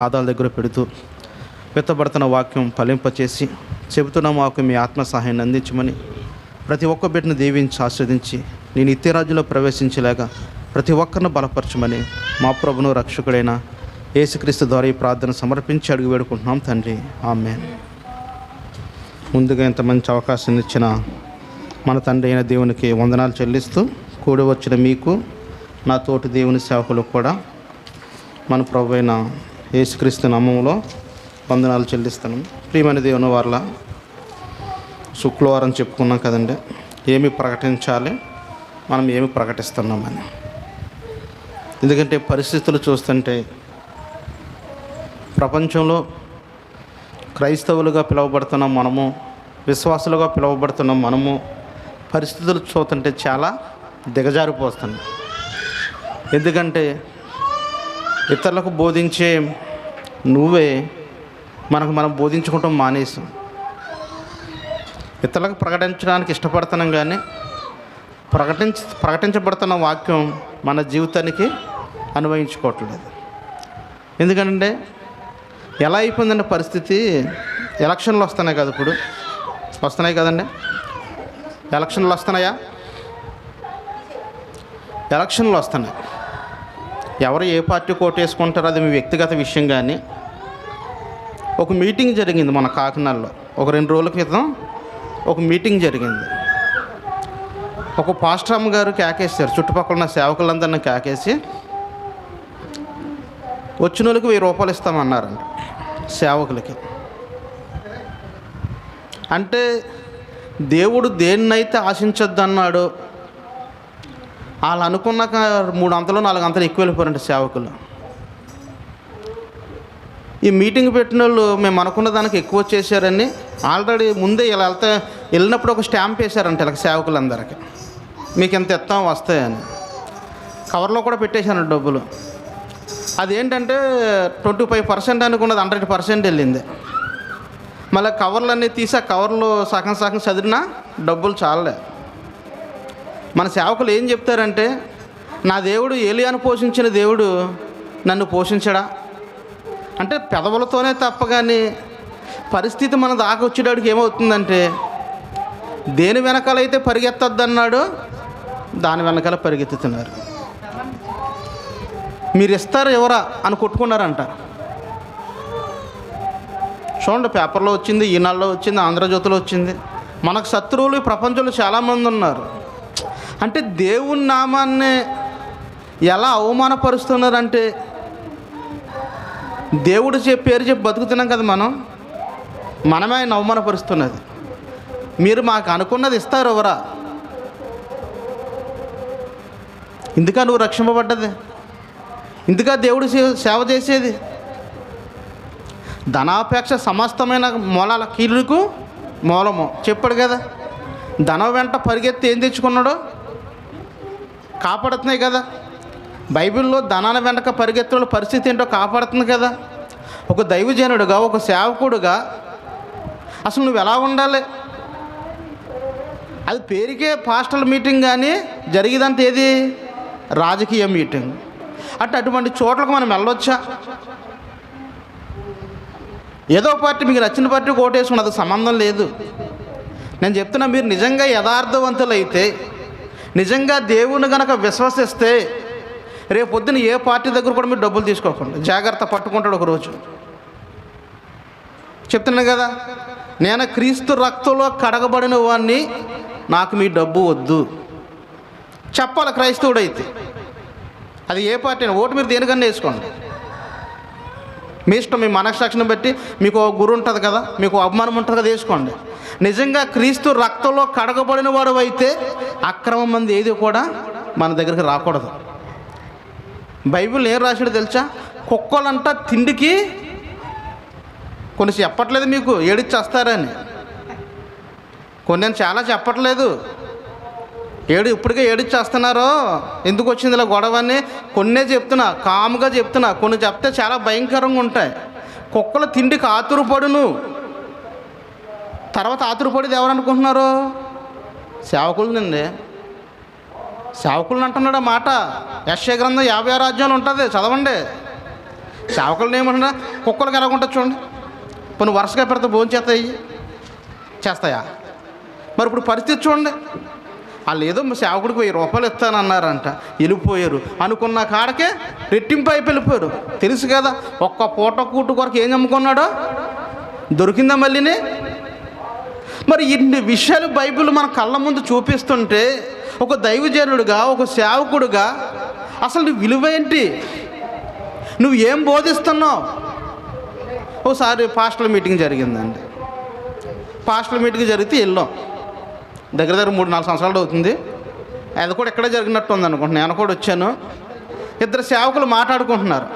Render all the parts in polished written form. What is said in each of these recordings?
పాదాల దగ్గర పెడుతూ విత్తబడుతున్న వాక్యం ఫలింపచేసి చెబుతున్న మాకు మీ ఆత్మ సహాయాన్ని అందించమని, ప్రతి ఒక్క బిడ్డను దీవించి ఆస్వాదించి నేను నిత్యరాజ్యంలో ప్రవేశించలేక ప్రతి ఒక్కరిని బలపరచమని మా ప్రభును రక్షకుడైన యేసుక్రీస్తు ద్వారా ఈ ప్రార్థన సమర్పించి అడుగు వేడుకుంటున్నాం తండ్రి, ఆమేన్. ముందుగా ఇంత మంచి అవకాశం ఇచ్చిన మన తండ్రి అయిన దేవునికి వందనాలు చెల్లిస్తూ, కూడి వచ్చిన మీకు నా తోటి దేవుని సేవకులకు కూడా మన ప్రభు అయిన యేసుక్రీస్తు నామములో వందనాలు చెల్లిస్తాను. ప్రియమైన దేవుని వారల, శుక్రవారం చెప్పుకున్నాం కదండి, ఏమి ప్రకటించాలి, మనం ఏమి ప్రకటిస్తున్నామని. ఎందుకంటే పరిస్థితులు చూస్తుంటే ప్రపంచంలో క్రైస్తవులుగా పిలువబడుతున్న మనము, విశ్వాసులుగా పిలువబడుతున్న మనము పరిస్థితులు చూస్తుంటే చాలా దిగజారిపోతున్నాయి. ఎందుకంటే ఇతరులకు బోధించే నువ్వే మనం బోధించుకుంటాం మానేసాం. ఇతరులకు ప్రకటించడానికి ఇష్టపడుతున్నాం, కానీ ప్రకటించబడుతున్న వాక్యం మన జీవితానికి అన్వయించుకోవట్లేదు. ఎందుకంటే ఎలా అయిపోయిందంటే పరిస్థితి, ఎలక్షన్లు వస్తున్నాయి కదా, ఇప్పుడు వస్తున్నాయి కదండి, ఎలక్షన్లు వస్తున్నాయా? ఎలక్షన్లు వస్తున్నాయి. ఎవరు ఏ పార్టీ కోటేసుకుంటారో అది మీ వ్యక్తిగత విషయం. కానీ ఒక మీటింగ్ జరిగింది మన కాకినాడలో, ఒక 2 రోజుల క్రితం ఒక మీటింగ్ జరిగింది. ఒక పాస్టర్ అమ్మ గారు కేకేశారు, చుట్టుపక్కల ఉన్న సేవకులందరినీ కేకేసి వచ్చిన వాళ్ళకి 1000 రూపాయలు ఇస్తామన్నారండి సేవకులకి. అంటే దేవుడు దేన్నైతే ఆశించొద్దు అన్నాడో వాళ్ళు అనుకున్నాక 3 అంతలు 4 అంతలు ఎక్కువ వెళ్ళిపోయారంటే సేవకులు. ఈ మీటింగ్ పెట్టిన వాళ్ళు మేము అనుకున్న దానికి ఎక్కువ చేశారని ఆల్రెడీ ముందే ఇలా వెళ్ళినప్పుడు ఒక స్టాంప్ వేశారంట ఇలా సేవకులందరికీ, మీకు ఎంత ఇస్తాం వస్తాయని. కవర్లో కూడా పెట్టేశాను డబ్బులు. అదేంటంటే 25% అనుకున్నది 100% వెళ్ళింది. మళ్ళీ కవర్లన్నీ తీసి ఆ కవర్లో సగం చదివినా డబ్బులు చాలలే. మన సేవకులు ఏం చెప్తారంటే, నా దేవుడు ఏలియాను పోషించిన దేవుడు నన్ను పోషించడా అంటే పెదవులతోనే తప్ప. కానీ పరిస్థితి మన దాకా వచ్చేటడికి ఏమవుతుందంటే, దేని వెనకాలైతే పరిగెత్తొద్దన్నాడో దాని వెనకాల పరిగెత్తుతున్నారు. మీరు ఇస్తారు ఎవరా అని కొట్టుకున్నారంట. చూడండి, పేపర్లో వచ్చింది, ఈనాడులో వచ్చింది, ఆంధ్రజ్యోతిలో వచ్చింది. మనకు శత్రువులు ఈ ప్రపంచంలో చాలామంది ఉన్నారు. అంటే దేవుని నామాన్ని ఎలా అవమానపరుస్తున్నారంటే, దేవుడు పేరు చెప్పి బతుకుతున్నాం కదా మనమే ఆయన అవమానపరుస్తున్నది. మీరు మాకు అనుకున్నది ఇస్తారు ఎవరా? ఇందుకా నువ్వు రక్షింపబడ్డది? ఇందుకా దేవుడు సేవ చేసేది? ధనాపేక్ష సమస్తమైన మూలాల కీలుకు మూలము చెప్పాడు కదా. ధనం వెంట పరిగెత్తి ఏం తెచ్చుకున్నాడో కాపాడుతున్నాయి కదా. బైబిల్లో ధనాన్ని వెంట పరిగెత్తుల పరిస్థితి ఏంటో కాపాడుతుంది కదా. ఒక దైవజనుడుగా, ఒక సేవకుడుగా అసలు నువ్వు ఎలా ఉండాలి? అది పేరుకే పాస్టల్ మీటింగ్, కానీ జరిగేదంతా ఏది? రాజకీయ మీటింగ్. అటువంటి చోట్లకు మనం వెళ్ళొచ్చా? ఏదో పార్టీ మీకు నచ్చిన పార్టీ ఓటేసుకుని అది సంబంధం లేదు. నేను చెప్తున్నా, మీరు నిజంగా యథార్థవంతులైతే, నిజంగా దేవుని కనుక విశ్వసిస్తే, రేపు పొద్దున ఏ పార్టీ దగ్గర కూడా మీరు డబ్బులు తీసుకోకండి. జాగ్రత్త, పట్టుకుంటాడు ఒకరోజు. చెప్తున్నాను కదా, నేను క్రీస్తు రక్తంలో కడగబడిన వాడిని, నాకు మీ డబ్బు వద్దు చెప్పాలి క్రైస్తవుడైతే. అది ఏ పార్టీ అయినా. ఓటు మీరు దేనికన్నా వేసుకోండి, మీ ఇష్టం. మీ మనస్సాక్షిని బట్టి మీకు గురు ఉంటుంది కదా, మీకు అభిమానం ఉంటుంది కదా, వేసుకోండి. నిజంగా క్రీస్తు రక్తంలో కడగబడిన వాడు అయితే అక్రమం మంది ఏది కూడా మన దగ్గరికి రాకూడదు. బైబిల్ ఏం రాశాడో తెలుసా? కుక్కలంట తిండికి కొన్ని చెప్పట్లేదు మీకు, ఏడిచ్చేస్తారని. కొన్ని చాలా చెప్పట్లేదు, ఇప్పటికే ఏడిచ్చేస్తున్నారో ఎందుకు వచ్చింది ఇలా గొడవని. కొన్నే చెప్తున్నా, కాముగా చెప్తున్నా. కొన్ని చెప్తే చాలా భయంకరంగా ఉంటాయి. కుక్కల తిండికి ఆతురపడును. తర్వాత ఆతురపడేది ఎవరు అనుకుంటున్నారు? సేవకులనండి. సేవకులను అంటున్నాడు మాట. యెషయా గ్రంథం 50 అధ్యాయం ఉంటుంది, చదవండి. సేవకులను ఏమన్నా కుక్కలకు ఎలా ఉంటుంది చూడండి. కొన్ని వరుసగా పెడితే భోజనం చేస్తాయా? మరి ఇప్పుడు పరిస్థితి చూడండి. వాళ్ళు ఏదో సేవకుడికి 1000 రూపాయలు ఇస్తానన్నారంట, వెళ్ళిపోయారు. అనుకున్న కాడకే రెట్టింపు అయిపోయి వెళ్ళిపోయారు. తెలుసు కదా, ఒక్క పూట కూటు కొరకు ఏం నమ్ముకున్నాడో దొరికిందా మళ్ళీనే. మరి ఇన్ని విషయాలు బైబిల్ మన కళ్ళ ముందు చూపిస్తుంటే ఒక దైవజనుడిగా, ఒక సేవకుడిగా అసలు నీ విలువ ఏంటి? నువ్వు ఏం బోధిస్తున్నావు? ఒకసారి పాస్టల్ మీటింగ్ జరిగిందండి. పాస్టల్ మీటింగ్ జరిగితే వెళ్ళాం. దగ్గర 3-4 సంవత్సరాలు అవుతుంది. అది కూడా ఎక్కడే జరిగినట్టు ఉంది అనుకుంటున్నాను. నేను కూడా వచ్చాను. 2 సేవకులు మాట్లాడుకుంటున్నారు.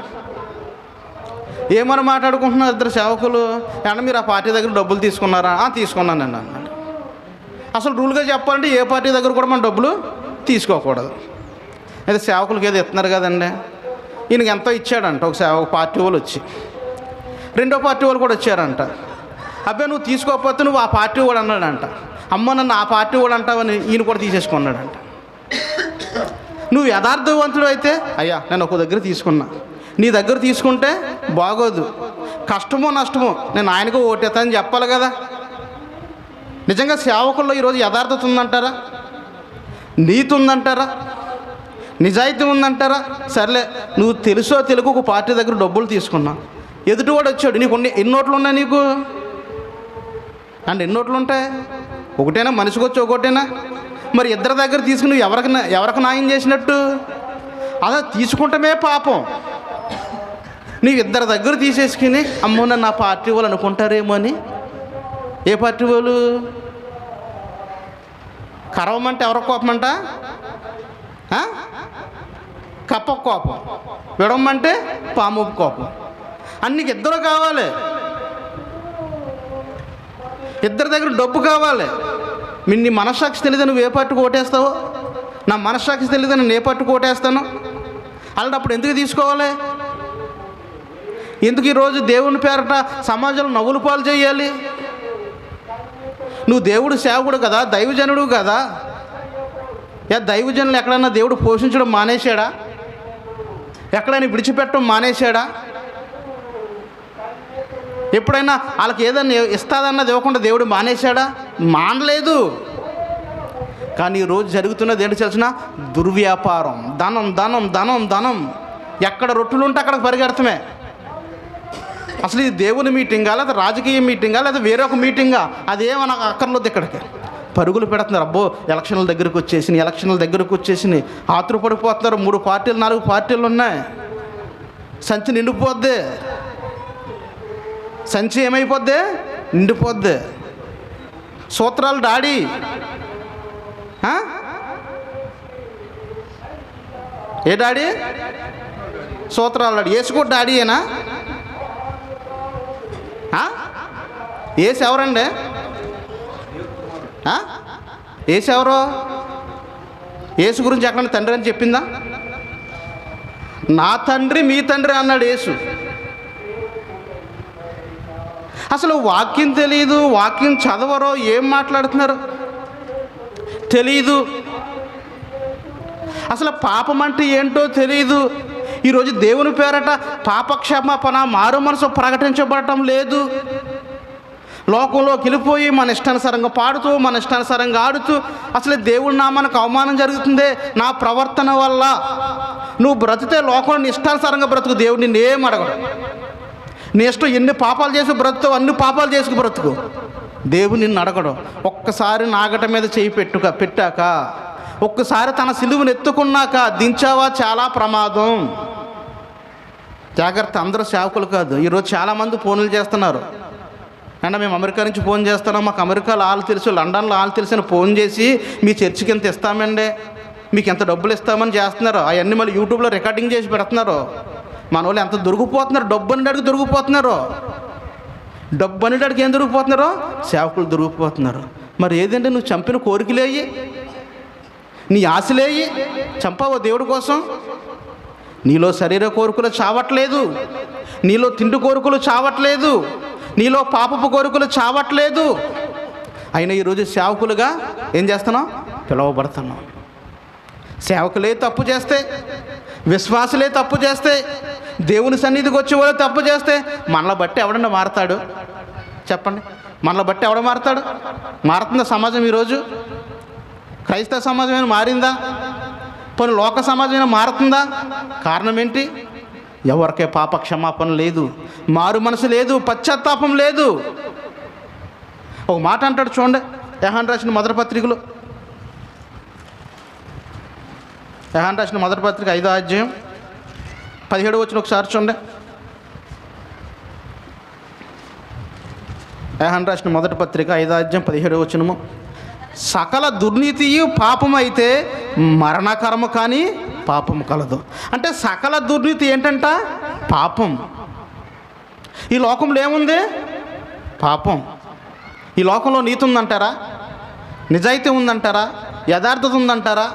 ఏమని మాట్లాడుకుంటున్నారు 2 సేవకులు? అంటే మీరు ఆ పార్టీ దగ్గర డబ్బులు తీసుకున్నారా? తీసుకున్నానండి అన్నాడు. అసలు రూల్గా చెప్పాలంటే ఏ పార్టీ దగ్గర కూడా మనం డబ్బులు తీసుకోకూడదు. అయితే సేవకులకి ఏదో ఇస్తున్నారు కదండి, ఈయనకి ఎంతో ఇచ్చాడంట. ఒక పార్టీ వాళ్ళు వచ్చి, రెండో పార్టీ వాళ్ళు కూడా వచ్చారంట. అబ్బాయి నువ్వు తీసుకోకపోతే నువ్వు ఆ పార్టీ వాడు అన్నాడంట. అమ్మ నన్ను ఆ పార్టీ వాడు అంటావని ఈయన కూడా తీసేసుకున్నాడంట. నువ్వు యథార్థవంతుడు అయితే, అయ్యా నేను ఒక దగ్గర తీసుకున్నా, నీ దగ్గర తీసుకుంటే బాగోదు, కష్టమో నష్టమో నేను ఆయనకు ఓటేస్తానని చెప్పాలి కదా. నిజంగా సేవకుల్లో ఈరోజు యథార్థత ఉందంటారా? నీతి ఉందంటారా? నిజాయితీ ఉందంటారా? సర్లే, నువ్వు తెలుసో తెలుగు ఒక పార్టీ దగ్గర డబ్బులు తీసుకున్నావు, ఎదుటివాడు వచ్చాడు, నీకు ఎన్ని నోట్లు ఉన్నాయి నీకు? అంటే ఎన్ని నోట్లు ఉంటాయి? ఒకటేనా? మనిషికి వచ్చి ఒకటేనా? మరి 2 దగ్గర తీసుకుని నువ్వు ఎవరికి న్యాయం చేసినట్టు? అలా తీసుకుంటమే పాపం. నీవు 2 దగ్గర తీసేసుకుని అమ్మో నన్ను నా పార్టీ వాళ్ళు అనుకుంటారేమో అని. ఏ పార్టీ వాళ్ళు? కరవమంటే ఎవరి కోపమంట? కప్ప కోపం. విడవమంటే పాము కోపం. అన్నికి 2 కావాలి. 2 దగ్గర డబ్బు కావాలి. నీ మనస్సాక్షి తెలియదు నువ్వు ఏ పార్టీకి ఓటేస్తావో, నా మనస్సాక్షి తెలియదు నేను ఏ పార్టీకి ఓటేస్తాను. అలాంటప్పుడు ఎందుకు తీసుకోవాలి? ఎందుకు ఈరోజు దేవుని పేరట సమాజంలో నవ్వులు పాలు చేయాలి? నువ్వు దేవుడు సేవకుడు కదా, దైవజనుడు కదా. దైవజనులు ఎక్కడైనా దేవుడు పోషించడం మానేశాడా? ఎక్కడైనా విడిచిపెట్టడం మానేశాడా? ఎప్పుడైనా వాళ్ళకి ఏదన్నా ఇస్తాదన్నది ఇవ్వకుండా దేవుడు మానేశాడా? మానలేదు. కానీ ఈరోజు జరుగుతున్నది ఏంటి తెలిసిన? దుర్వ్యాపారం. ధనం ధనం ధనం ధనం. ఎక్కడ రొట్టులు ఉంటే అక్కడికి పరిగెడతామే. అసలు ఇది దేవుని మీటింగా, లేదా రాజకీయ మీటింగా, లేదా వేరొక మీటింగా, అదేమన్నా అక్కర్లేదు. ఇక్కడికి పరుగులు పెడుతున్నారు. అబ్బో ఎలక్షన్ల దగ్గరకు వచ్చేసి ఆతురపడిపోతున్నారు. 3 పార్టీలు 4 పార్టీలు ఉన్నాయి. సంచి నిండిపోద్ది. సంచి ఏమైపోద్ది? నిండిపోద్ది. సూత్రాలు డాడీ. ఏ డాడీ? సూత్రాలు డాడీ. వేసుకో డాడీయేనా? ఏసు ఎవరండి? ఏసు ఎవరు? ఏసు గురించి ఎక్కడ తండ్రి అని చెప్పిందా? నా తండ్రి మీ తండ్రి అన్నాడు యేసు. అసలు వాక్యం తెలియదు, వాక్యం చదవరో, ఏం మాట్లాడుతున్నారు తెలీదు. అసలు పాపం అంటే ఏంటో తెలియదు. ఈరోజు దేవుని పేరట పాపక్షమాపణ, మారు మనసు ప్రకటించబడటం లేదు. లోకంలోకి వెళ్ళిపోయి మన ఇష్టానుసారంగా పాడుతూ, మన ఇష్టానుసారంగా ఆడుతూ, అసలు దేవుడి నామానికి అవమానం జరుగుతుంది నా ప్రవర్తన వల్ల. నువ్వు బ్రతితే లోకంలో ఇష్టానుసారంగా బ్రతుకు, దేవుడిని నేనేం అడగడు. నీ ఇష్టం ఎన్ని పాపాలు చేసి బ్రతుకు, అన్ని పాపాలు చేసుకు బ్రతుకు, దేవుడు నిన్ను అడగడు. ఒక్కసారి నాగట మీద చేయి పెట్టాక, ఒక్కసారి తన సిలువను ఎత్తుకున్నాక దించావా చాలా ప్రమాదం. జాగ్రత్త. అందరూ సేవకులు కాదు. ఈరోజు చాలామంది ఫోన్లు చేస్తున్నారు. అంటే మేము అమెరికా నుంచి ఫోన్ చేస్తున్నాం, మాకు అమెరికాలో వాళ్ళు తెలుసు, లండన్లో వాళ్ళు తెలుసు అని ఫోన్ చేసి మీ చర్చికి ఎంత ఇస్తామండి, మీకు ఎంత డబ్బులు ఇస్తామని చేస్తున్నారు. అవన్నీ మళ్ళీ యూట్యూబ్లో రికార్డింగ్ చేసి పెడుతున్నారు. మన వాళ్ళు ఎంత దొరికిపోతున్నారు, డబ్బు అనేటికి దొరికిపోతున్నారు. డబ్బు అనేటికి ఏం దొరికిపోతున్నారో? సేవకులు దొరికిపోతున్నారు. మరి ఏదంటే నువ్వు చంపిన కోరికలేయి, నీ ఆశలేయి, చంపావో దేవుడి కోసం. నీలో శరీర కోరికలు చావట్లేదు, నీలో తిండి కోరికలు చావట్లేదు, నీలో పాపపు కోరికలు చావట్లేదు. అయినా ఈరోజు సేవకులుగా ఏం చేస్తున్నాం? పిలువబడుతున్నాం. సేవకులే తప్పు చేస్తే, విశ్వాసులే తప్పు చేస్తే, దేవుని సన్నిధికి వచ్చే వాళ్ళు తప్పు చేస్తే మనల్ని బట్టి ఎవడన్నా మారతాడు? చెప్పండి, మనల్ని బట్టి ఎవడ మారతాడు? మారుతుందా సమాజం? ఈరోజు క్రైస్తవ సమాజం ఏమైనా మారిందా? పోనీ లోక సమాజం ఏమైనా మారుతుందా? కారణం ఏంటి? ఎవరికే పాప క్షమాపణ లేదు, మారు మనసు లేదు, పశ్చాత్తాపం లేదు. ఒక మాట అంటాడు చూడండి, యోహాను రాసిన మొదటి పత్రికలో, యోహాను రాసిన మొదటి పత్రిక 5వ అధ్యాయం 17వ వచనం ఒకసారి చూడండి. యోహాను రాసిన మొదటి పత్రిక 5వ అధ్యాయం 17వ వచనము, సకల దుర్నీతియు పాపము అయితే మరణకరము కానీ పాపము కలదు. అంటే సకల దుర్నీతి ఏంటంట? పాపం. ఈ లోకంలో ఏముంది? పాపం. ఈ లోకంలో నీతి ఉందంటారా? నిజాయితీ ఉందంటారా? యథార్థత ఉందంటారా?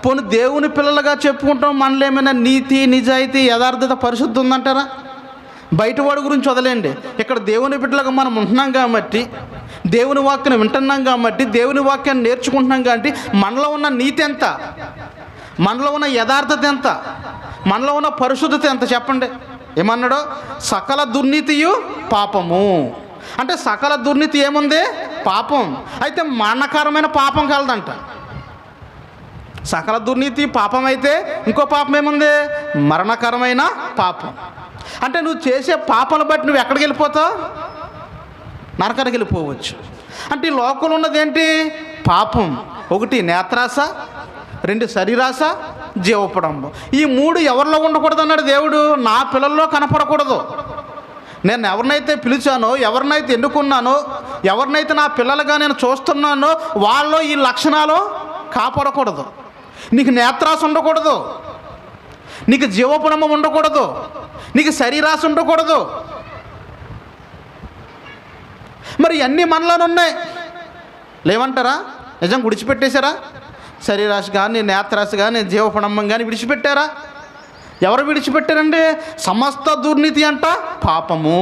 పోనీ దేవుని పిల్లలుగా చెప్పుకుంటాం, మనలో ఏమైనా నీతి, నిజాయితీ, యథార్థత, పరిశుద్ధి ఉందంటారా? బయట వాడి గురించి వదిలేండి, ఇక్కడ దేవుని బిడ్డలుగా మనం ఉంటున్నాం కాబట్టి, దేవుని వాక్యాన్ని వింటున్నాం కాబట్టి, దేవుని వాక్యాన్ని నేర్చుకుంటున్నాం కాబట్టి మనలో ఉన్న నీతి ఎంత? మనలో ఉన్న యథార్థత ఎంత? మనలో ఉన్న పరిశుద్ధత ఎంత? చెప్పండి. ఏమన్నాడో? సకల దుర్నీతియు పాపము. అంటే సకల దుర్నీతి ఏముంది? పాపం. అయితే మరణకరమైన పాపం కలదంట. సకల దుర్నీతి పాపం అయితే ఇంకో పాపం ఏముంది? మరణకరమైన పాపం. అంటే నువ్వు చేసే పాపాలను బట్టి నువ్వు ఎక్కడికి వెళ్ళిపోతావు? నరకానికి వెళ్ళిపోవచ్చు. అంటే ఈ లోకంలో ఉన్నది ఏంటి? పాపం. 1 నేత్రాస, 2 శరీరాస, జీవపడంబం. ఈ 3 ఎవరిలో ఉండకూడదు అన్నాడు దేవుడు. నా పిల్లల్లో కనపడకూడదు. నేను ఎవరినైతే పిలిచానో, ఎవరినైతే ఎన్నుకున్నానో, ఎవరినైతే నా పిల్లలుగా నేను చూస్తున్నానో వాళ్ళలో ఈ లక్షణాలు కాపాడకూడదు. నీకు నేత్రాస ఉండకూడదు, నీకు జీవపడంబం ఉండకూడదు, నీకు శరీరాస ఉండకూడదు. మరి అన్నీ మనలోనే ఉన్నాయి, లేవంటారా? నిజం విడిచిపెట్టేశారా? శరీరాశ కానీ, నేత్రాశ కానీ, జీవపడంబం కానీ విడిచిపెట్టారా? ఎవరు విడిచిపెట్టారండి? సమస్త దుర్నీతి అంట పాపము.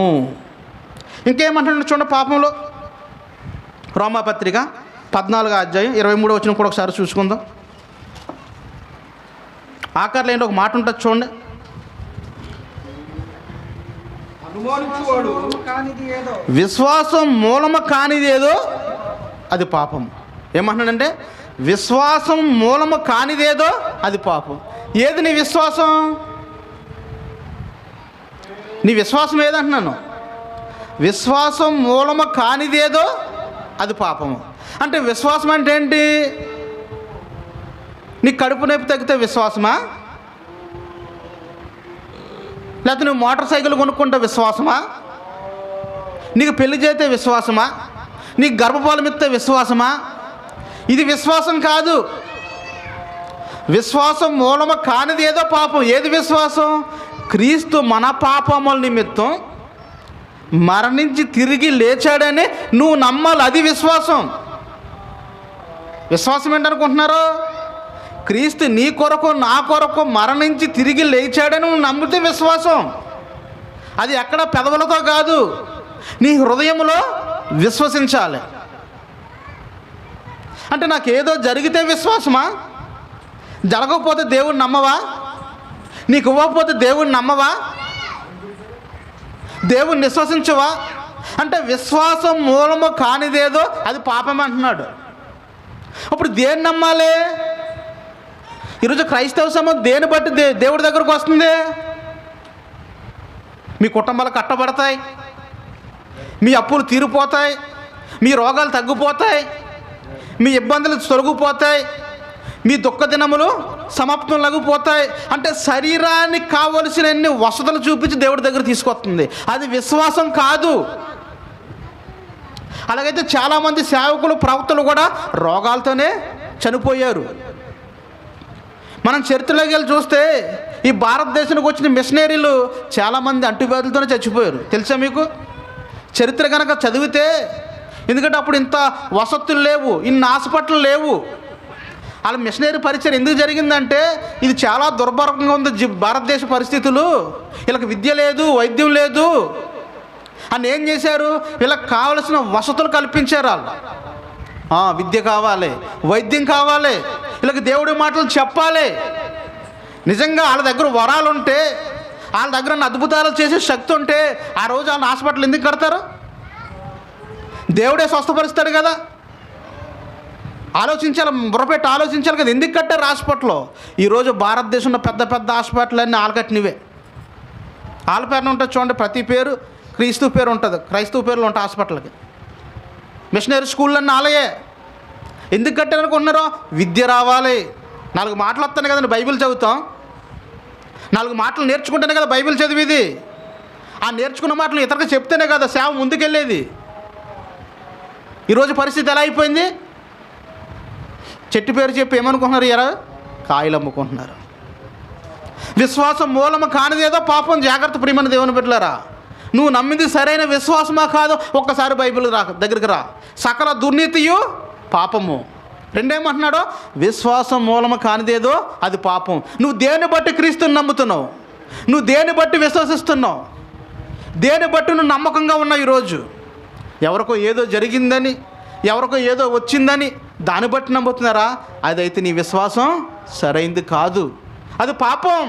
ఇంకేమంటాడు చూడండి పాపంలో. రోమాపత్రిక 14వ అధ్యాయం 23వ వచనం కూడా ఒకసారి చూసుకుందాం. ఆఖరిలో ఏంటి ఒక మాట ఉంటుంది చూడండి. విశ్వాసం మూలము కానిది ఏదో అది పాపం. ఏమంటున్నాడంటే విశ్వాసం మూలము కానిదేదో అది పాపం. ఏది నీ విశ్వాసం? నీ విశ్వాసం ఏదంటున్నాను? విశ్వాసం మూలము కానిదేదో అది పాపము. అంటే విశ్వాసం అంటే ఏంటి? నీ కడుపు నొప్పి తగ్గితే విశ్వాసమా? లేకపోతే నువ్వు మోటార్ సైకిల్ కొనుక్కుంటే విశ్వాసమా? నీకు పెళ్లి చేస్తే విశ్వాసమా? నీకు గర్భఫలం ఇస్తే విశ్వాసమా? ఇది విశ్వాసం కాదు. విశ్వాసం మూలము కానిది ఏదో పాపం. ఏది విశ్వాసం? క్రీస్తు మన పాపముల నిమిత్తం మరణించి తిరిగి లేచాడని నువ్వు నమ్మాలి. అది విశ్వాసం. విశ్వాసం ఏంటనుకుంటున్నారు? క్రీస్తు నీ కొరకు, నా కొరకు మరణించి తిరిగి లేచాడని నువ్వు నమ్మితే విశ్వాసం. అది ఎక్కడ పెదవులతో కాదు, నీ హృదయంలో విశ్వసించాలి. అంటే నాకు ఏదో జరిగితే విశ్వాసమా? జరగకపోతే దేవుడిని నమ్మవా? నీకు ఇవ్వకపోతే దేవుడిని నమ్మవా? దేవుడిని విశ్వసించవా? అంటే విశ్వాసం మూలము కానిదేదో అది పాపం అంటున్నాడు. ఇప్పుడు దేన్ని నమ్మాలి? ఈరోజు క్రైస్తవ సమూహం దేని బట్టి దేవుడి దగ్గరకు వస్తుంది? మీ కుటుంబాలు కట్టబడతాయి, మీ అప్పులు తీరిపోతాయి, మీ రోగాలు తగ్గిపోతాయి, మీ ఇబ్బందులు తొలగిపోతాయి, మీ దుఃఖ దినములు సమాప్తం లగిపోతాయి. అంటే శరీరానికి కావలసిన అన్ని వసతులు చూపించి దేవుడి దగ్గర తీసుకొస్తుంది. అది విశ్వాసం కాదు. అలాగైతే చాలామంది సేవకులు, ప్రవక్తలు కూడా రోగాలతోనే చనిపోయారు. మనం చరిత్రలోకి వెళ్ళి చూస్తే ఈ భారతదేశానికి వచ్చిన మిషనరీలు చాలామంది అంటువ్యాధులతోనే చచ్చిపోయారు. తెలుసా మీకు? చరిత్ర కనుక చదివితే, ఎందుకంటే అప్పుడు ఇంత వసతులు లేవు, ఇన్ని హాస్పిటల్ లేవు. అలా మిషనరీ పరిచయం ఎందుకు జరిగిందంటే ఇది చాలా దుర్భరంగా ఉంది భారతదేశ పరిస్థితులు, వీళ్ళకి విద్య లేదు, వైద్యం లేదు అని ఏం చేశారు? వీళ్ళకి కావలసిన వసతులు కల్పించారు. వాళ్ళు విద్య కావాలి, వైద్యం కావాలి, వీళ్ళకి దేవుడి మాటలు చెప్పాలి. నిజంగా వాళ్ళ దగ్గర వరాలు ఉంటే, వాళ్ళ దగ్గర ఉన్న అద్భుతాలు చేసే శక్తి ఉంటే ఆ రోజు వాళ్ళని హాస్పిటల్ ఎందుకు కడతారు? దేవుడే స్వస్థపరుస్తాడు కదా. ఆలోచించాలి, బుర్రపెట్టి ఆలోచించాలి కదా, ఎందుకు కట్టారు హాస్పిటల్? ఈరోజు భారతదేశంలో పెద్ద పెద్ద హాస్పిటల్ అన్నీ ఆలకట్టినవే. వాళ్ళ పేరున ఉంటుంది చూడండి, ప్రతి పేరు క్రీస్తు పేరు ఉంటుంది, క్రైస్తవ పేర్లు ఉంటాయి హాస్పిటల్కి. మిషనరీ స్కూళ్ళన్నీ ఆలయే. ఎందుకు కట్టారనుకుంటున్నారో? విద్య రావాలి. 4 మాటలు వస్తాయి కదండి, బైబిల్ చదువుతాం. 4 మాటలు నేర్చుకుంటేనే కదా బైబిల్ చదివేది. ఆ నేర్చుకున్న మాటలు ఇతరులకు చెప్తేనే కదా సేవ ముందుకెళ్ళేది. ఈరోజు పరిస్థితి ఎలా అయిపోయింది? చెట్టు పేరు చెప్పి ఏమనుకుంటున్నారు? ఎరా కాయలు అమ్ముకుంటున్నారు. విశ్వాసం మూలము కానిదేదో పాపం. జాగ్రత్త ప్రియమైన దేవుని బిడ్డలారా, నువ్వు నమ్మింది సరైన విశ్వాసమా కాదో ఒక్కసారి బైబిల్ దగ్గరికి రా. సకల దుర్నీతియు పాపము. రెండేమంటున్నాడో? విశ్వాసం మూలము కానిదేదో అది పాపం. నువ్వు దేన్ని బట్టి క్రీస్తుని నమ్ముతున్నావు? నువ్వు దేన్ని బట్టి విశ్వసిస్తున్నావు? దేన్ని బట్టి నువ్వు నమ్మకంగా ఉన్నావు? ఈరోజు ఎవరికో ఏదో జరిగిందని, ఎవరికో ఏదో వచ్చిందని దాన్ని బట్టి నమ్ముతున్నారా? అదైతే నీ విశ్వాసం సరైంది కాదు, అది పాపం.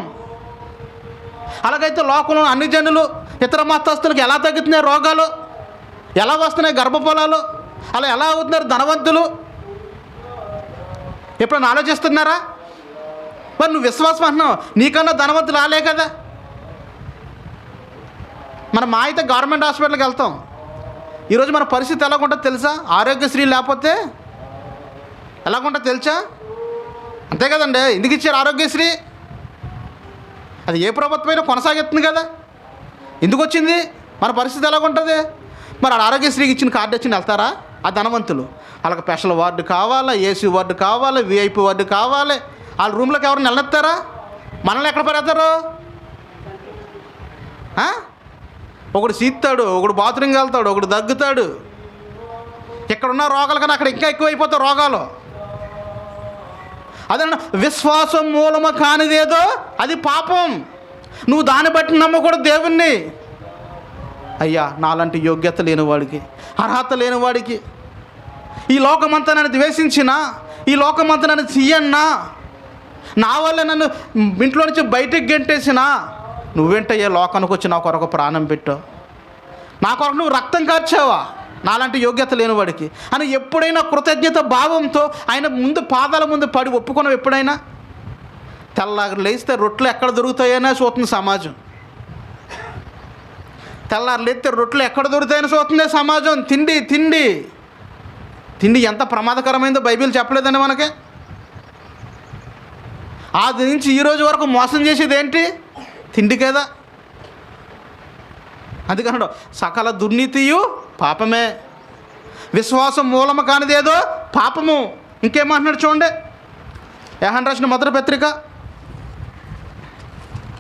అలాగైతే లోకంలో అన్ని జనులు, ఇతర మతస్థులకు ఎలా తగ్గుతున్నాయి రోగాలు, ఎలా వస్తున్నాయి గర్భఫలాలు, అలా ఎలా అవుతున్నారు ధనవంతులు? ఎప్పుడన్నా ఆలోచిస్తున్నారా? మరి నువ్వు విశ్వాసం అంటున్నావు, నీకన్నా ధనవంతులు రాలే కదా. మనం మా అయితే గవర్నమెంట్ హాస్పిటల్కి వెళ్తాం. ఈరోజు మన పరిస్థితి ఎలాగుంటుందో తెలుసా? ఆరోగ్యశ్రీ లేకపోతే ఎలాగుంటుందో తెలుసా? అంతే కదండి. ఎందుకు ఇచ్చారు ఆరోగ్యశ్రీ? అది ఏ ప్రభుత్వమైనా కొనసాగిస్తుంది కదా. ఎందుకు వచ్చింది? మన పరిస్థితి ఎలాగుంటుంది? మరి ఆరోగ్యశ్రీకి ఇచ్చిన కార్డు వచ్చి వెళ్తారా ఆ ధనవంతులు? వాళ్ళకి స్పెషల్ వార్డు కావాలా, ఏసీ వార్డు కావాలి, విఐపి వార్డు కావాలి. వాళ్ళ రూమ్లోకి ఎవరిని వెళ్ళనిస్తారా? మనల్ని ఎక్కడ పెడతారు? ఒకడు సీత్తాడు, ఒకడు బాత్రూమ్కి వెళ్తాడు, ఒకడు దగ్గుతాడు. ఇక్కడున్న రోగాలు కన్నా అక్కడ ఇంకా ఎక్కువైపోతాయి రోగాలు. అదే విశ్వాసం మూలము కానిదేదో అది పాపం. నువ్వు దాన్ని బట్టి నమ్మకూడదు దేవుణ్ణి. అయ్యా, నాలాంటి యోగ్యత లేనివాడికి, అర్హత లేనివాడికి, ఈ లోకమంతా నన్ను ద్వేషించినా, ఈ లోకమంతా నన్ను చెయ్యన్నా, నా వల్ల నన్ను ఇంట్లో నుంచి బయటికి గెంటేసినా, నువ్వేంటయ్యా లోకానికి వచ్చి నా కొరకు ప్రాణం పెట్టావు, నా కొరకు నువ్వు రక్తం కార్చావా, నాలాంటి యోగ్యత లేనివాడికి అని ఎప్పుడైనా కృతజ్ఞత భావంతో ఆయన ముందు పాదాల ముందు పడి ఒప్పుకున్నావు? ఎప్పుడైనా? తెల్లారి లేస్తే రొట్టెలు ఎక్కడ దొరుకుతాయనే చూస్తుంది సమాజం. తెల్లారి లేస్తే రొట్టెలు ఎక్కడ దొరుకుతాయని చూస్తుంది సమాజం. తిండి తిండి తిండి ఎంత ప్రమాదకరమైందో బైబిల్ చెప్పలేదండి మనకి. ఆది నుంచి ఈరోజు వరకు మోసం చేసేది ఏంటి? తిండి కదా. అందుకన్నాడు సకల దుర్నీతియు పాపమే, విశ్వాసం మూలము కానిదేదో పాపము. ఇంకేమంటున్నాడు చూడండి, యోహాను రాసిన మొదటి పత్రిక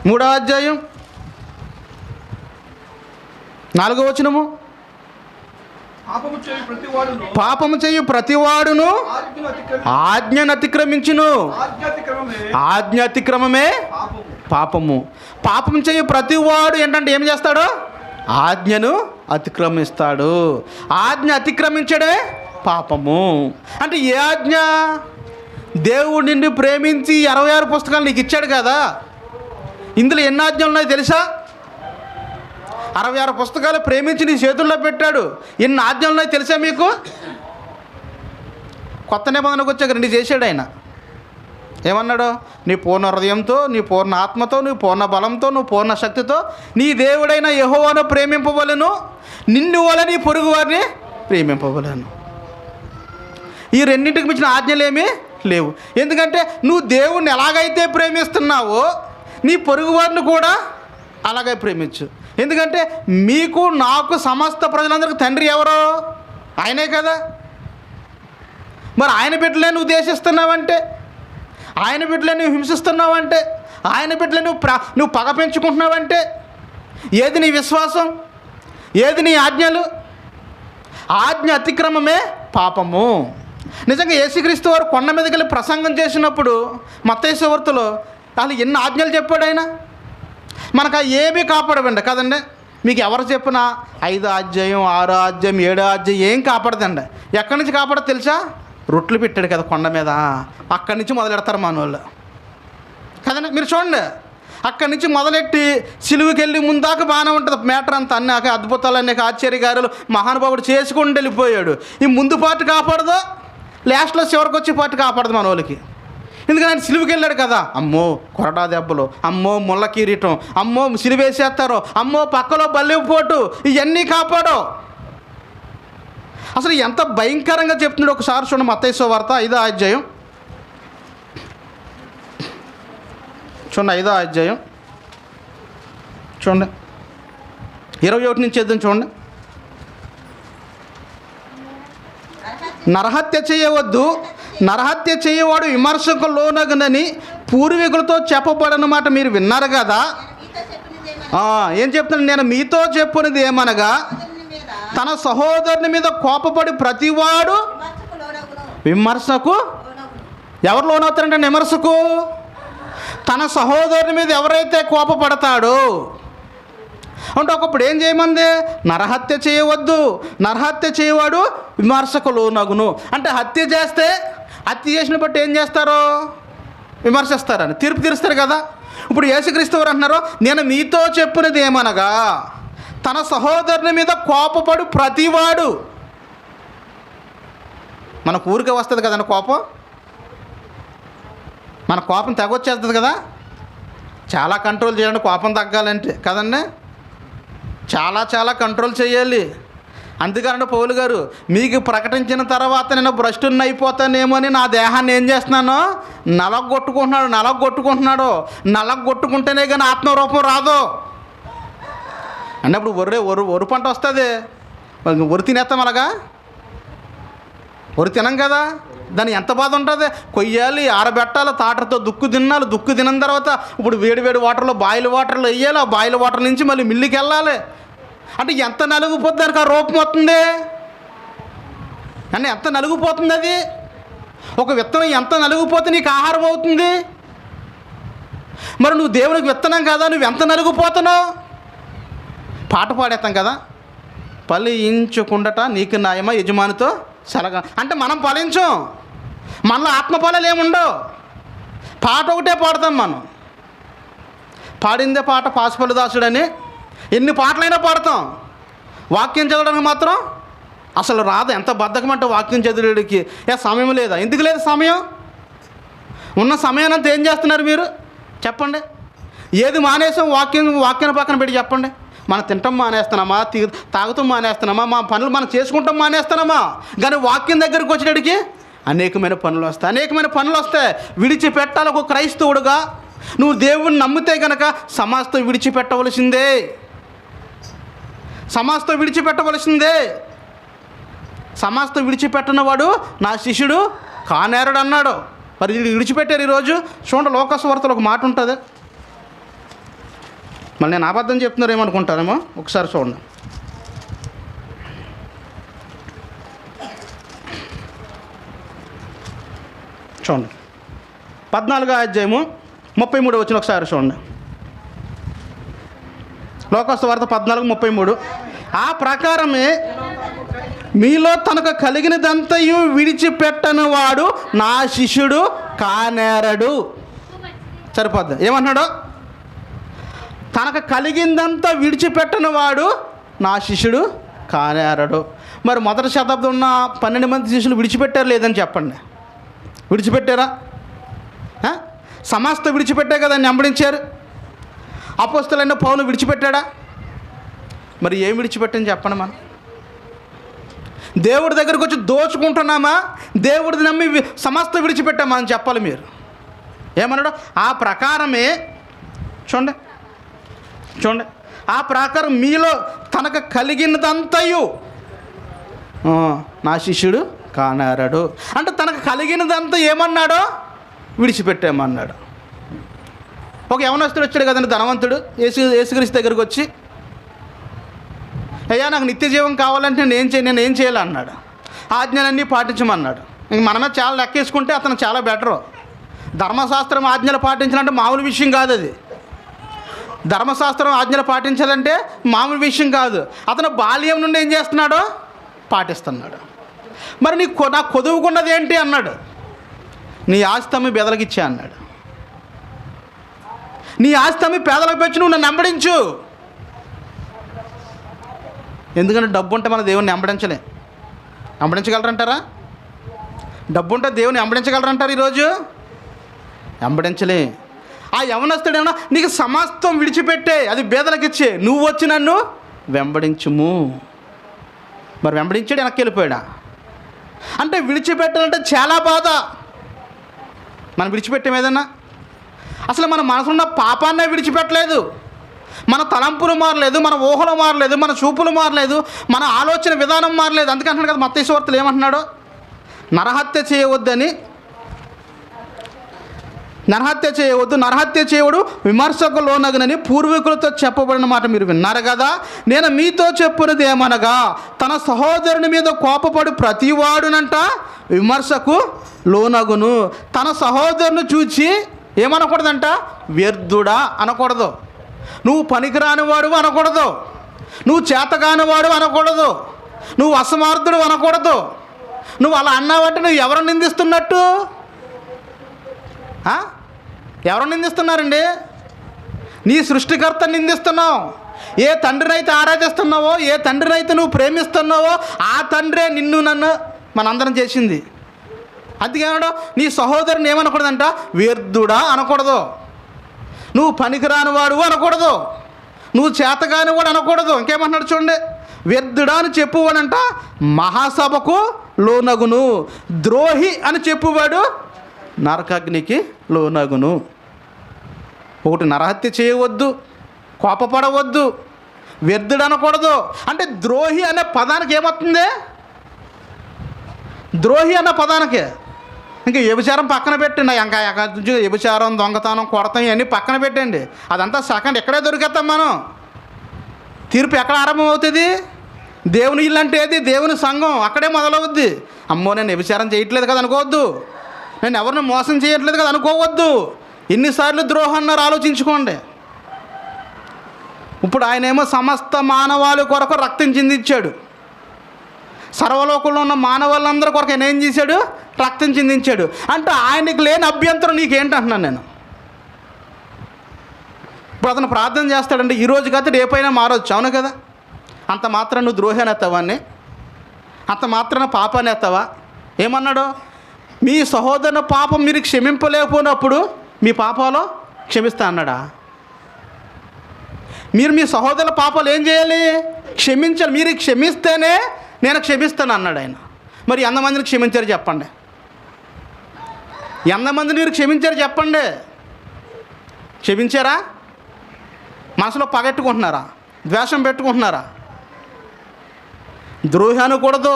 3వ అధ్యాయం 4వ వచనము. పాపము చేయు ప్రతివాడును ఆజ్ఞను అతిక్రమించును. ఆజ్ఞ అతిక్రమమే పాపము. పాపం చేయు ప్రతివాడు ఏంటంటే ఏం చేస్తాడు? ఆజ్ఞను అతిక్రమిస్తాడు. ఆజ్ఞ అతిక్రమించడే పాపము. అంటే ఏ ఆజ్ఞ? దేవుడు నిన్ను ప్రేమించి 66 పుస్తకాలు నీకు ఇచ్చాడు కదా. ఇందులో ఎన్ని ఆజ్ఞలు ఉన్నాయో తెలుసా? 66 పుస్తకాలు ప్రేమించి నీ చేతుల్లో పెట్టాడు. ఎన్ని ఆజ్ఞలు ఉన్నాయో తెలుసా మీకు? కొత్త నిబంధనకు వచ్చాక 2 చేశాడు ఆయన. ఏమన్నాడు? నీ పూర్ణ హృదయంతో, నీ పూర్ణ ఆత్మతో, నీ పూర్ణ బలంతో, నువ్వు పూర్ణ శక్తితో నీ దేవుడైన యెహోవాను ప్రేమింపవలెను, నిన్ను వలె నీ పొరుగు వారిని ప్రేమింపవలెను. ఈ రెండింటికి మించిన ఆజ్ఞలేమీ లేవు. ఎందుకంటే నువ్వు దేవుణ్ణి ఎలాగైతే ప్రేమిస్తున్నావో నీ పొరుగు వారిని కూడా అలాగే ప్రేమించు. ఎందుకంటే మీకు నాకు సమస్త ప్రజలందరికీ తండ్రి ఎవరో? ఆయనే కదా. మరి ఆయన బిడ్డలే నువ్వు ద్వేషిస్తున్నావంటే, ఆయన బిడ్డలే నువ్వు హింసిస్తున్నావంటే, ఆయన బిడ్డలే నువ్వు పగ పెంచుకుంటున్నావంటే ఏది నీ విశ్వాసం? ఏది నీ ఆజ్ఞలు? ఆజ్ఞ అతిక్రమమే పాపము. నిజంగా యేసుక్రీస్తు వారు కొండ మీదకి వెళ్ళి ప్రసంగం చేసినప్పుడు మత్తయి సువార్తలో అసలు ఎన్ని ఆజ్ఞలు చెప్పాడు ఆయన. మనకు ఏమీ కాపాడవండి కదండి. మీకు ఎవరు చెప్పినా 5వ అధ్యాయం, 6వ అధ్యాయం, 7వ అధ్యాయం ఏం కాపాడదండి. ఎక్కడి నుంచి కాపాడదు తెలుసా? రొట్టెలు పెట్టాడు కదా కొండ మీద, అక్కడి నుంచి మొదలెడతారు మన వాళ్ళు కదండి. మీరు చూడండి, అక్కడి నుంచి మొదలెట్టి సిలువుకి వెళ్ళి ముందాక బాగానే ఉంటుంది మ్యాటర్ అంతా, అన్ని అద్భుతాలు అన్ని ఆశ్చర్యకారులు మహానుభావుడు చేసుకుంటూ వెళ్ళిపోయాడు. ఈ ముందు పార్ట్ కాపాడదు, లాస్ట్లో చివరికి వచ్చే పార్ట్ కాపాడదు మన వాళ్ళకి. ఎందుకంటే ఆయన సిలువుకి వెళ్ళాడు కదా, అమ్మో కొరడా దెబ్బలు, అమ్మో ముళ్ళ కిరీటం, అమ్మో సిలువేసేస్తారు, అమ్మో పక్కలో బల్లిపోటు, ఇవన్నీ కాపాడు. అసలు ఎంత భయంకరంగా చెప్తున్నాడు ఒకసారి చూడండి. మత్తయి సువార్త 5వ అధ్యాయం చూడండి, 5వ అధ్యాయం చూడండి, 21 నుంచి చేద్దాం చూడండి. నరహత్య చేయవద్దు, నరహత్య చేయవాడు విమర్శకు లోనగనని పూర్వీకులతో చెప్పబడిన మాట మీరు విన్నారు కదా. ఏం చెప్తున్నాను, నేను మీతో చెప్పున్నది ఏమనగా, తన సహోదరుని మీద కోపపడి ప్రతివాడు విమర్శకు, ఎవరు లోనవుతారంటే విమర్శకు, తన సహోదరుని మీద ఎవరైతే కోపపడతాడో అంటే ఒకప్పుడు ఏం చేయమంది, నరహత్య చేయవద్దు, నరహత్య చేయవాడు విమర్శకు లోనగును. అంటే హత్య చేస్తే హత్య చేసిన బట్టి ఏం చేస్తారు, విమర్శిస్తారని తీర్పు తీరుస్తారు కదా. ఇప్పుడు యేసుక్రీస్తు వారు అంటున్నారు, నేను మీతో చెప్పినది ఏమనగా, తన సహోదరుని మీద కోపపడు ప్రతివాడు. మనకు ఊరికే వస్తుంది కదండి కోపం, మన కోపం తెగొచ్చేస్తుంది కదా. చాలా కంట్రోల్ చేయాలండి కోపం తగ్గాలంటే కదండి, చాలా కంట్రోల్ చేయాలి. అందుకనండి పౌలు గారు, మీకు ప్రకటించిన తర్వాత నేను భ్రష్టుని అయిపోతానేమో అని నా దేహాన్ని ఏం చేస్తున్నాను, నలగొట్టుకుంటున్నాడు. నలగొట్టుకుంటేనే కానీ ఆత్మరూపం రాదు అన్నప్పుడు ఒరు పంట వస్తుంది, ఒరి తినేస్తాం అలాగా, ఒరి తినం కదా, దాని ఎంత బాధ ఉంటుంది. కొయ్యాలి, ఆరబెట్టాలి, తాటతో దుక్కు తినాలి, దుక్కు తిన్న తర్వాత ఇప్పుడు వేడి వాటర్లో బాయిల్ వాటర్లో వేయాలి, ఆ బాయిల్ వాటర్ నుంచి మళ్ళీ మిల్లుకి వెళ్ళాలి. అంటే ఎంత నలుగుపోతుంది దానికి, ఆ రూపం వస్తుంది అంటే ఎంత నలుగుపోతుంది అది. ఒక విత్తనం ఎంత నలుగుపోతే నీకు ఆహారం అవుతుంది. మరి నువ్వు దేవునికి విత్తనం కదా, నువ్వు ఎంత నలుగుపోతున్నావు. పాట పాడేస్తాం కదా, ఫలించుకుండట నీకు న్యాయమా యజమానితో సలగా. అంటే మనం ఫలించం, మనలో ఆత్మఫలాలు ఏముండవు. పాట ఒకటే పాడతాం మనం, పాడిందే పాట పాసుపల్లిదాసుడని ఎన్ని పాటలైనా పాడతాం. వాక్యం చదవడానికి మాత్రం అసలు రాదు. ఎంత బద్ధకం అంటే వాక్యం చదివేడికి సమయం లేదా. ఎందుకు లేదు సమయం? ఉన్న సమయానంతా ఏం చేస్తున్నారు మీరు చెప్పండి. ఏది మానేసాం, వాక్యాన్ని పక్కన పెట్టి చెప్పండి. మనం తింటాం మానేస్తున్నామా, తాగుతాం మానేస్తున్నామా, మా పనులు మనం చేసుకుంటాం మానేస్తున్నామా. కానీ వాక్యం దగ్గరికి వచ్చేటికి అనేకమైన పనులు వస్తాయి. విడిచిపెట్టాలి. ఒక క్రైస్తవుడుగా నువ్వు దేవుణ్ణి నమ్మితే కనుక సమస్తం విడిచిపెట్టవలసిందే. సమస్తం విడిచిపెట్టనివాడు నా శిష్యుడు కానేరుడు అన్నాడు. మరి విడిచిపెట్టారు ఈరోజు. చూడండి, లోకస్వార్తలో ఒక మాట ఉంటుంది. మళ్ళీ నేను అబద్ధం చెప్తున్నారు ఏమనుకుంటారేమో, ఒకసారి చూడండి. చూడండి 14వ అధ్యాయము 33 వచ్చిన ఒకసారి చూడండి. లోకస్వార్త 14:33. ఆ ప్రకారమే మీలో తనకు కలిగినదంతయు విడిచిపెట్టని వాడు నా శిష్యుడు కానేరడు. సరిపోద్ది. ఏమన్నాడు? తనకు కలిగిందంతా విడిచిపెట్టని వాడు నా శిష్యుడు కానేరడు. మరి మొదటి శతాబ్దం ఉన్న 12 మంది శిష్యులు విడిచిపెట్టారు లేదని చెప్పండి. విడిచిపెట్టారా? సమస్త విడిచిపెట్టే కదా వెంబడించారు. అపోస్తలైన పౌలు విడిచిపెట్టాడా? మరి ఏం విడిచిపెట్టని చెప్పండి. మనం దేవుడి దగ్గరికి వచ్చి దోచుకుంటున్నామా, దేవుడిని నమ్మి సమస్త విడిచిపెట్టామా అని చెప్పాలి మీరు. ఏమన్నాడు? ఆ ప్రకారమే చూడండి, ఆ ప్రకారం మీలో తనకు కలిగినదంతయు నా శిష్యుడు కానేరడు. అంటే తనకు కలిగినదంతా ఏమన్నాడో విడిచిపెట్టామన్నాడు. ఒక యవనస్తుడు వచ్చాడు కదండి, ధనవంతుడు. యేసుక్రీస్తు దగ్గరికి వచ్చి, అయ్యా నాకు నిత్య జీవం కావాలంటే నేను ఏం చేయాలి అన్నాడు. ఆజ్ఞలన్నీ పాటించమన్నాడు. ఇంక మనమే చాలా లెక్కేసుకుంటే అతను చాలా బెటరు. ధర్మశాస్త్రం ఆజ్ఞలు పాటించాలంటే మామూలు విషయం కాదు అది. ధర్మశాస్త్రం ఆజ్ఞలు పాటించాలంటే మామూలు విషయం కాదు. అతను బాల్యం నుండి ఏం చేస్తున్నాడో పాటిస్తున్నాడు. మరి నాకు కొదువుకున్నది ఏంటి అన్నాడు. నీ ఆస్తి అమ్మి బెదలకిచ్చా అన్నాడు. నీ ఆస్తి అమ్మి పేదలకు పెంచి నువ్వు నన్ను వెంబడించు. ఎందుకంటే డబ్బు ఉంటే మన దేవుని వెంబడించగలరంటారా? డబ్బు ఉంటే దేవుని వెంబడించగలరంటారు? ఈరోజు వెంబడించలే. ఆ యవనస్తుడేమన్నా నీకు సమస్తం విడిచిపెట్టే, అది బేదలకు ఇచ్చే, నువ్వు వచ్చి నన్ను వెంబడించుము. మరి వెంబడించాడు, వెనక్కి వెళ్ళిపోయాడా? అంటే విడిచిపెట్టాలంటే చాలా బాధ. మనం విడిచిపెట్టాం ఏదన్నా? అసలు మన మనసున్న పాపాన్నే విడిచిపెట్టలేదు. మన తలంపులు మారలేదు, మన ఊహలు మారలేదు, మన చూపులు మారలేదు, మన ఆలోచన విధానం మారలేదు. అందుకే అంటున్నాడు కదా మత్తయి సువార్తలో ఏమంటున్నాడు? నరహత్య చేయవద్దు, నరహత్య చేయవడు విమర్శకు లోనగనని పూర్వీకులతో చెప్పబడిన మాట మీరు విన్నారు కదా. నేను మీతో చెప్పున్నది ఏమనగా, తన సహోదరుని మీద కోపపడు ప్రతివాడునంట విమర్శకు లోనగును. తన సహోదరుని చూచి ఏమనకూడదంట? వ్యర్థుడా అనకూడదు, నువ్వు పనికిరానివాడు అనకూడదు, నువ్వు చేతగానివాడు అనకూడదు, నువ్వు అసమర్థుడు అనకూడదు. నువ్వు అలా అన్నావంటే నువ్వు ఎవరు నిందిస్తున్నట్టు? ఎవరు నిందిస్తున్నారండి? నీ సృష్టికర్తను నిందిస్తున్నావు. ఏ తండ్రినైతే ఆరాధిస్తున్నావో, ఏ తండ్రినైతే నువ్వు ప్రేమిస్తున్నావో ఆ తండ్రే నిన్ను నన్ను మనందరం చేసింది. అందుకేనాడు నీ సహోదరుని ఏమనకూడదంట? వ్యర్థుడా అనకూడదు, నువ్వు పనికిరానివాడు అనకూడదు, నువ్వు చేతగానివాడు అనకూడదు. ఇంకేమంటున్నాడు చూడండి, వ్యర్థుడా అని చెప్పువాడంట మహాసభకు లోనగును, ద్రోహి అని చెప్పువాడు నరకాగ్నికి లోనగును. ఒకటి, నరహత్య చేయవద్దు, కోపపడవద్దు, వ్యర్థుడు అనకూడదు. అంటే ద్రోహి అనే పదానికి ఏమవుతుంది? ద్రోహి అన్న పదానికి ఇంకా వ్యభిచారం పక్కన పెట్టండి, ఇంకా వ్యభిచారం, దొంగతనం, కొడతాం ఇవన్నీ పక్కన పెట్టండి. అదంతా సెకండ్. ఎక్కడే దొరికేస్తాం మనం? తీర్పు ఎక్కడ ఆరంభం అవుతుంది? దేవుని ఇల్లు అంటే ఏది? దేవుని సంఘం, అక్కడే మొదలవుద్ది. అమ్మో నేను వ్యభిచారం చేయట్లేదు కదా అనుకోవద్దు, నేను ఎవరిని మోసం చేయట్లేదు కదా అనుకోవద్దు. ఎన్నిసార్లు ద్రోహం అన్నారు ఆలోచించుకోండి. ఇప్పుడు ఆయనేమో సమస్త మానవాళి కొరకు రక్తం చిందించాడు. సర్వలోకంలో ఉన్న మానవాళ్ళందరి కొరకు ఆయన ఏం చేశాడు? రక్తం చిందించాడు. అంటే ఆయనకి లేని అభ్యంతరం నీకేంటంటున్నాను నేను. ఇప్పుడు అతను ప్రార్థన చేస్తాడంటే ఈ రోజు కాదు రేపైనా మారవచ్చు, అవును కదా? అంత మాత్రం నువ్వు ద్రోహి అనేస్తావాన్ని, అంత మాత్రాన పాపాన్ని ఎత్తావా? ఏమన్నాడు? మీ సహోదరుని పాపం మీరు క్షమింపలేకపోయినప్పుడు మీ పాపాలు క్షమిస్తా అన్నాడా? మీరు మీ సహోదరుల పాపాలు ఏం చేయాలి? క్షమించాలి. మీరు క్షమిస్తేనే నేను క్షమిస్తాను అన్నాడు ఆయన. మరి ఎంతమందిని క్షమించారు చెప్పండి? ఎంతమందిని మీరు క్షమించారు చెప్పండి? క్షమించారా? మనసులో పగెట్టుకుంటున్నారా? ద్వేషం పెట్టుకుంటున్నారా? ద్రోహి అనకూడదు,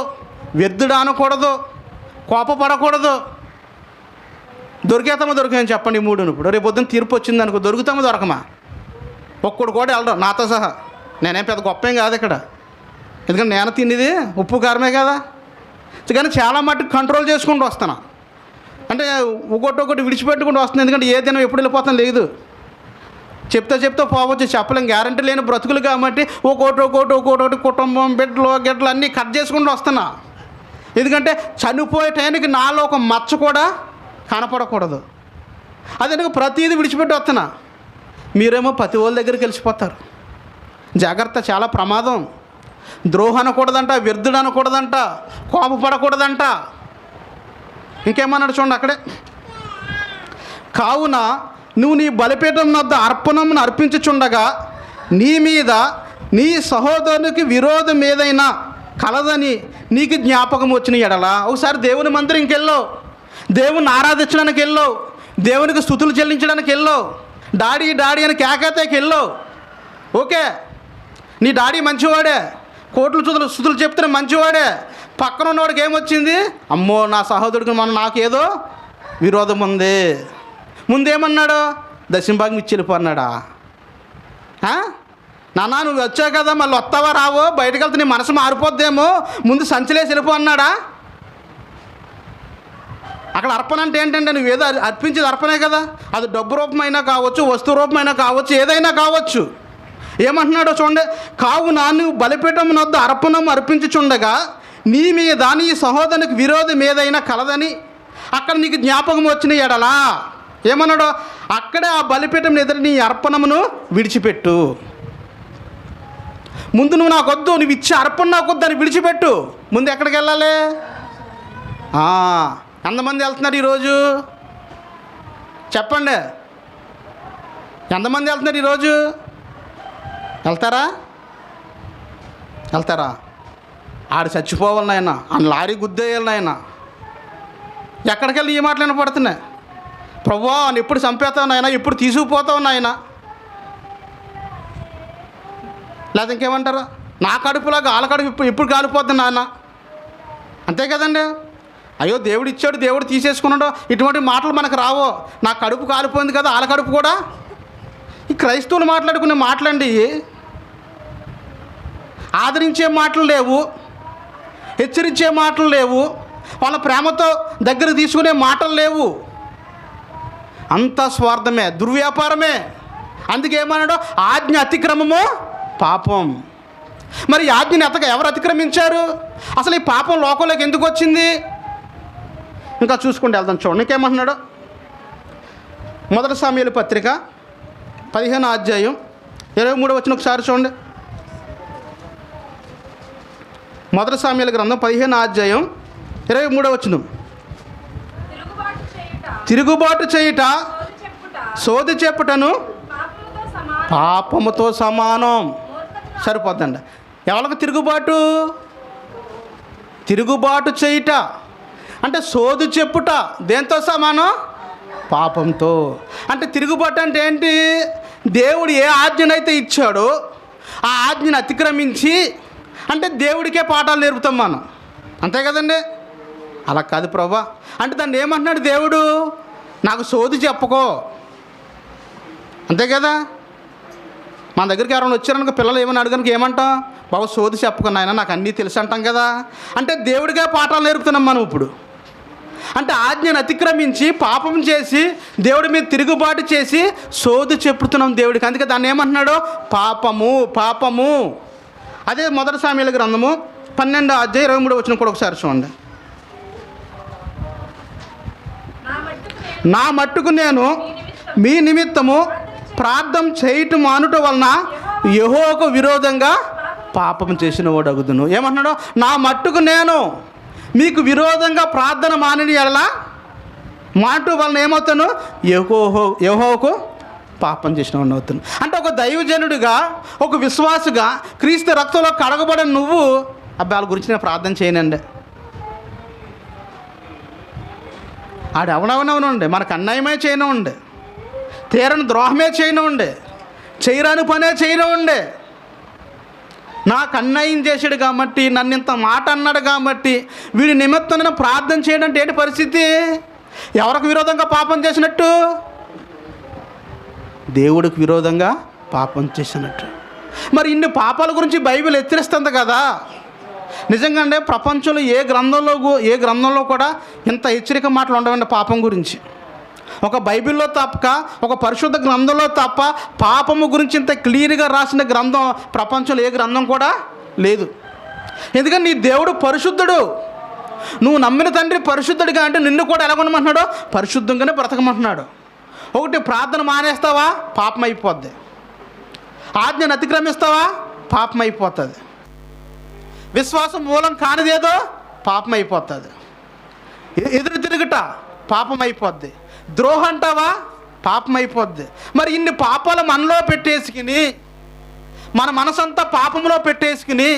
వ్యర్థుడు అనకూడదు, కోపపడకూడదు. దొరికేతామని చెప్పండి ఈ మూడును. ఇప్పుడు రేపు పొద్దున్న తీర్పు వచ్చింది అనుకో, దొరుకుతామో దొరకమా? ఒక్కడు కూడా వెళ్ళడం నాతో సహా. నేనేం పెద్ద గొప్ప ఏం కాదు ఇక్కడ, ఎందుకంటే నేను తినేది ఉప్పు కారమే కదా. కానీ చాలా మట్టుకు కంట్రోల్ చేసుకుంటూ వస్తాను. అంటే ఒకటి విడిచిపెట్టుకుంటూ వస్తుంది. ఎందుకంటే ఏ దినం ఎప్పుడు వెళ్ళిపోతాను లేదు. చెప్తే పోవచ్చు, చెప్పలేం, గ్యారంటీ లేని బ్రతుకులు కాబట్టి ఒక్కోటి కుటుంబం, బిడ్డలు అన్నీ కట్ చేసుకుంటూ వస్తున్నా. ఎందుకంటే చనిపోయే టైంకి నాలో ఒక మచ్చ కూడా కనపడకూడదు. అదే ప్రతిదీ విడిచిపెట్టి వస్తున్నా. మీరేమో ప్రతి వాళ్ళ దగ్గరికి వెళ్ళిపోతారు. జాగ్రత్త, చాలా ప్రమాదం. ద్రోహం అనకూడదంట, వ్యర్థుడు అనకూడదంట, కోపపడకూడదంట. ఇంకేమన్నాడు చూడండి అక్కడే, కావున నువ్వు నీ బలిపీఠం వద్ద అర్పణమును అర్పించుచుండగా నీ మీద నీ సహోదరునికి విరోధం ఏదైనా కలదని నీకు జ్ఞాపకం వచ్చిన ఎడలా ఒకసారి దేవుని మందిరంకి వెళ్ళావు, దేవుని ఆరాధించడానికి వెళ్ళావు, దేవునికి స్తుతులు చెల్లించడానికి వెళ్ళావు, డాడీ అని కేకతేకి వెళ్ళావు. ఓకే, నీ డాడీ మంచివాడే, కోట్లు స్తుతులు చెప్తున్న మంచివాడే. పక్కన ఉన్నవాడికి ఏమొచ్చింది? అమ్మో నా సహోదరుడికి నాకేదో విరోధం ఉంది. ముందేమన్నాడు? దశంభాగం ఇచ్చి వెళ్ళిపోన్నాడా? నాన్న నువ్వు వచ్చావు కదా, మళ్ళీ వస్తావా రావో, బయటకు వెళ్తే నీ మనసు మారిపోద్దేమో, ముందు సంచిలేసి వెళ్ళిపో అన్నాడా? అక్కడ అర్పణ అంటే ఏంటంటే నువ్వు ఏదో అర్పించేది అర్పణే కదా. అది డబ్బు రూపమైనా కావచ్చు, వస్తు రూపమైనా కావచ్చు, ఏదైనా కావచ్చు. ఏమంటున్నాడో చూడండి, కావున నువ్వు బలిపీఠం వద్ద అర్పణం అర్పించుచుండగా నీ మీద నీ సహోదరునికి విరోధం ఏదైనా కలదని అక్కడ నీకు జ్ఞాపకం వచ్చిన ఎడలా ఏమన్నాడు? అక్కడే ఆ బలిపీఠం ఎదురు నీ అర్పణమును విడిచిపెట్టు. ముందు నువ్వు నాకొద్దు, నువ్వు ఇచ్చే అర్పణ నాకొద్దు అని విడిచిపెట్టు. ముందు ఎక్కడికి వెళ్ళాలి? ఎంతమంది వెళ్తున్నారు ఈరోజు చెప్పండి? ఎంతమంది వెళ్తున్నారు ఈరోజు? వెళ్తారా? ఆడు చచ్చిపోవాలి నాయన, ఆ లారీ గుద్దేయాలి నాయన. ఎక్కడికి వెళ్ళి ఈ మాటలు వినపడుతున్నాయి? ప్రభువా అని ఎప్పుడు చంపేస్తావు నాయన, ఎప్పుడు తీసుకుపోతావు నాయన? లేదా ఇంకేమంటారు? నా కడుపులాగా వాళ్ళ కడుపు ఎప్పుడు కాలిపోద్ది నాన్న. అంతే కదండి. అయ్యో దేవుడు ఇచ్చాడు, దేవుడు తీసేసుకున్నాడు, ఇటువంటి మాటలు మనకు రావో. నా కడుపు కాలిపోయింది కదా, వాళ్ళ కడుపు కూడా. ఈ క్రైస్తవులు మాట్లాడుకునే మాటలండి, ఆదరించే మాటలు లేవు, హెచ్చరించే మాటలు లేవు, వాళ్ళ ప్రేమతో దగ్గర తీసుకునే మాటలు లేవు. అంతా స్వార్థమే, దుర్వ్యాపారమే. అందుకేమన్నాడు? ఆజ్ఞ అతిక్రమము పాపం. మరి ఆజ్ఞని ఎవరు అతిక్రమించారు? అసలు ఈ పాపం లోకంలోకి ఎందుకు వచ్చింది? ఇంకా చూసుకుంటూ వెళ్దాం. చూడండి ఇంకేమంటున్నాడు. 1 సమూయేలు పత్రిక 15వ అధ్యాయం 23వ వచనం ఒకసారి చూడండి. 1 సమూయేలు గ్రంథం 15వ అధ్యాయం 23వ వచనం. తిరుగుబాటు చేయుట సోది చెప్పుటను పాపముతో సమానం. సరిపోద్దండి. ఎవరికి తిరుగుబాటు చేయుట అంటే సోది చెప్పుట దేంతో సమానం? పాపంతో. అంటే తిరుగుబాటు అంటే ఏంటి? దేవుడు ఏ ఆజ్ఞనైతే ఇచ్చాడో ఆ ఆజ్ఞను అతిక్రమించి, అంటే దేవుడికే పాఠాలు నేర్పుతాం మనం. అంతే కదండి. అలా కాదు ప్రభా అంటే దాన్ని ఏమంటున్నాడు దేవుడు? నాకు సోది చెప్పుకో. అంతే కదా. మన దగ్గరికి ఎవరైనా వచ్చారనుకో, పిల్లలు ఏమైనా అడగడానికి ఏమంటాం? బాబు సోది చెప్పుకున్నా ఆయన, నాకు అన్నీ తెలుసు అంటాం కదా. అంటే దేవుడికే పాఠాలు నేర్పుతున్నాం మనం ఇప్పుడు. అంటే ఆజ్ఞను అతిక్రమించి పాపం చేసి దేవుడి మీద తిరుగుబాటు చేసి సోది చెప్పుతున్నాం దేవుడికి. అందుకే దాన్ని ఏమంటున్నాడు? పాపము. అదే 1 సమూయేలు గ్రంథము 12వ అధ్యాయం 23వ వచనం కూడా ఒకసారి చూడండి. నా మట్టుకు నేను మీ నిమిత్తము ప్రార్థన చేయటం మానుట వలన యెహోవాకు విరోధంగా పాపం చేసిన వాడు అగుదును. ఏమంటున్నాడు? నా మట్టుకు నేను మీకు విరోధంగా ప్రార్థన మానిని ఎలా మాటు వలన ఏమవుతాను? యెహోవాకు పాపం చేసిన వాడిని అవుతాను. అంటే ఒక దైవజనుడిగా, ఒక విశ్వాసుగా, క్రీస్తు రక్తంలో కడగబడిన నువ్వు అబ్బాయిల గురించి నేను ప్రార్థన చేయనండి. ఆడు ఎవడవనవనండి, మనకు అన్యాయమే చేయనివ్వండి, తీరని ద్రోహమే చేయనివ్వండి, చేయరాని పనే చేయనివ్వండి. నాకు అన్యాయం చేశాడు కాబట్టి, నన్ను ఇంత మాట అన్నాడు కాబట్టి వీడి నిమిత్తం నేను ప్రార్థన చేయడం అంటే ఏంటి పరిస్థితి? ఎవరికి విరోధంగా పాపం చేసినట్టు? దేవుడికి విరోధంగా పాపం చేసినట్టు. మరి ఇన్ని పాపాల గురించి బైబిల్ హెచ్చరిస్తుంది కదా. నిజంగా అంటే ప్రపంచంలో ఏ గ్రంథంలో కూడా ఇంత హెచ్చరిక మాటలు ఉండవండి పాపం గురించి. ఒక బైబిల్లో తప్ప, ఒక పరిశుద్ధ గ్రంథంలో తప్ప పాపము గురించి ఇంత క్లియర్గా రాసిన గ్రంథం ప్రపంచంలో ఏ గ్రంథం కూడా లేదు. ఎందుకంటే నీ దేవుడు పరిశుద్ధుడు, నువ్వు నమ్మిన తండ్రి పరిశుద్ధుడిగా, అంటే నిన్ను కూడా ఎలా ఉండమంటున్నాడో పరిశుద్ధంగానే బ్రతకమంటున్నాడు. ఒకటి ప్రార్థన మానేస్తావా పాపం అయిపోద్ది, ఆజ్ఞను అతిక్రమిస్తావా పాపం అయిపోతుంది, విశ్వాసం మూలం కానిదేదో పాపం అయిపోతుంది, ఎదురు తిరుగుట పాపం అయిపోద్ది, ద్రోహం అంటావా పాపం అయిపోద్ది. మరి ఇన్ని పాపాలు మనలో పెట్టేసుకుని, మన మనసంతా పాపంలో పెట్టేసుకుని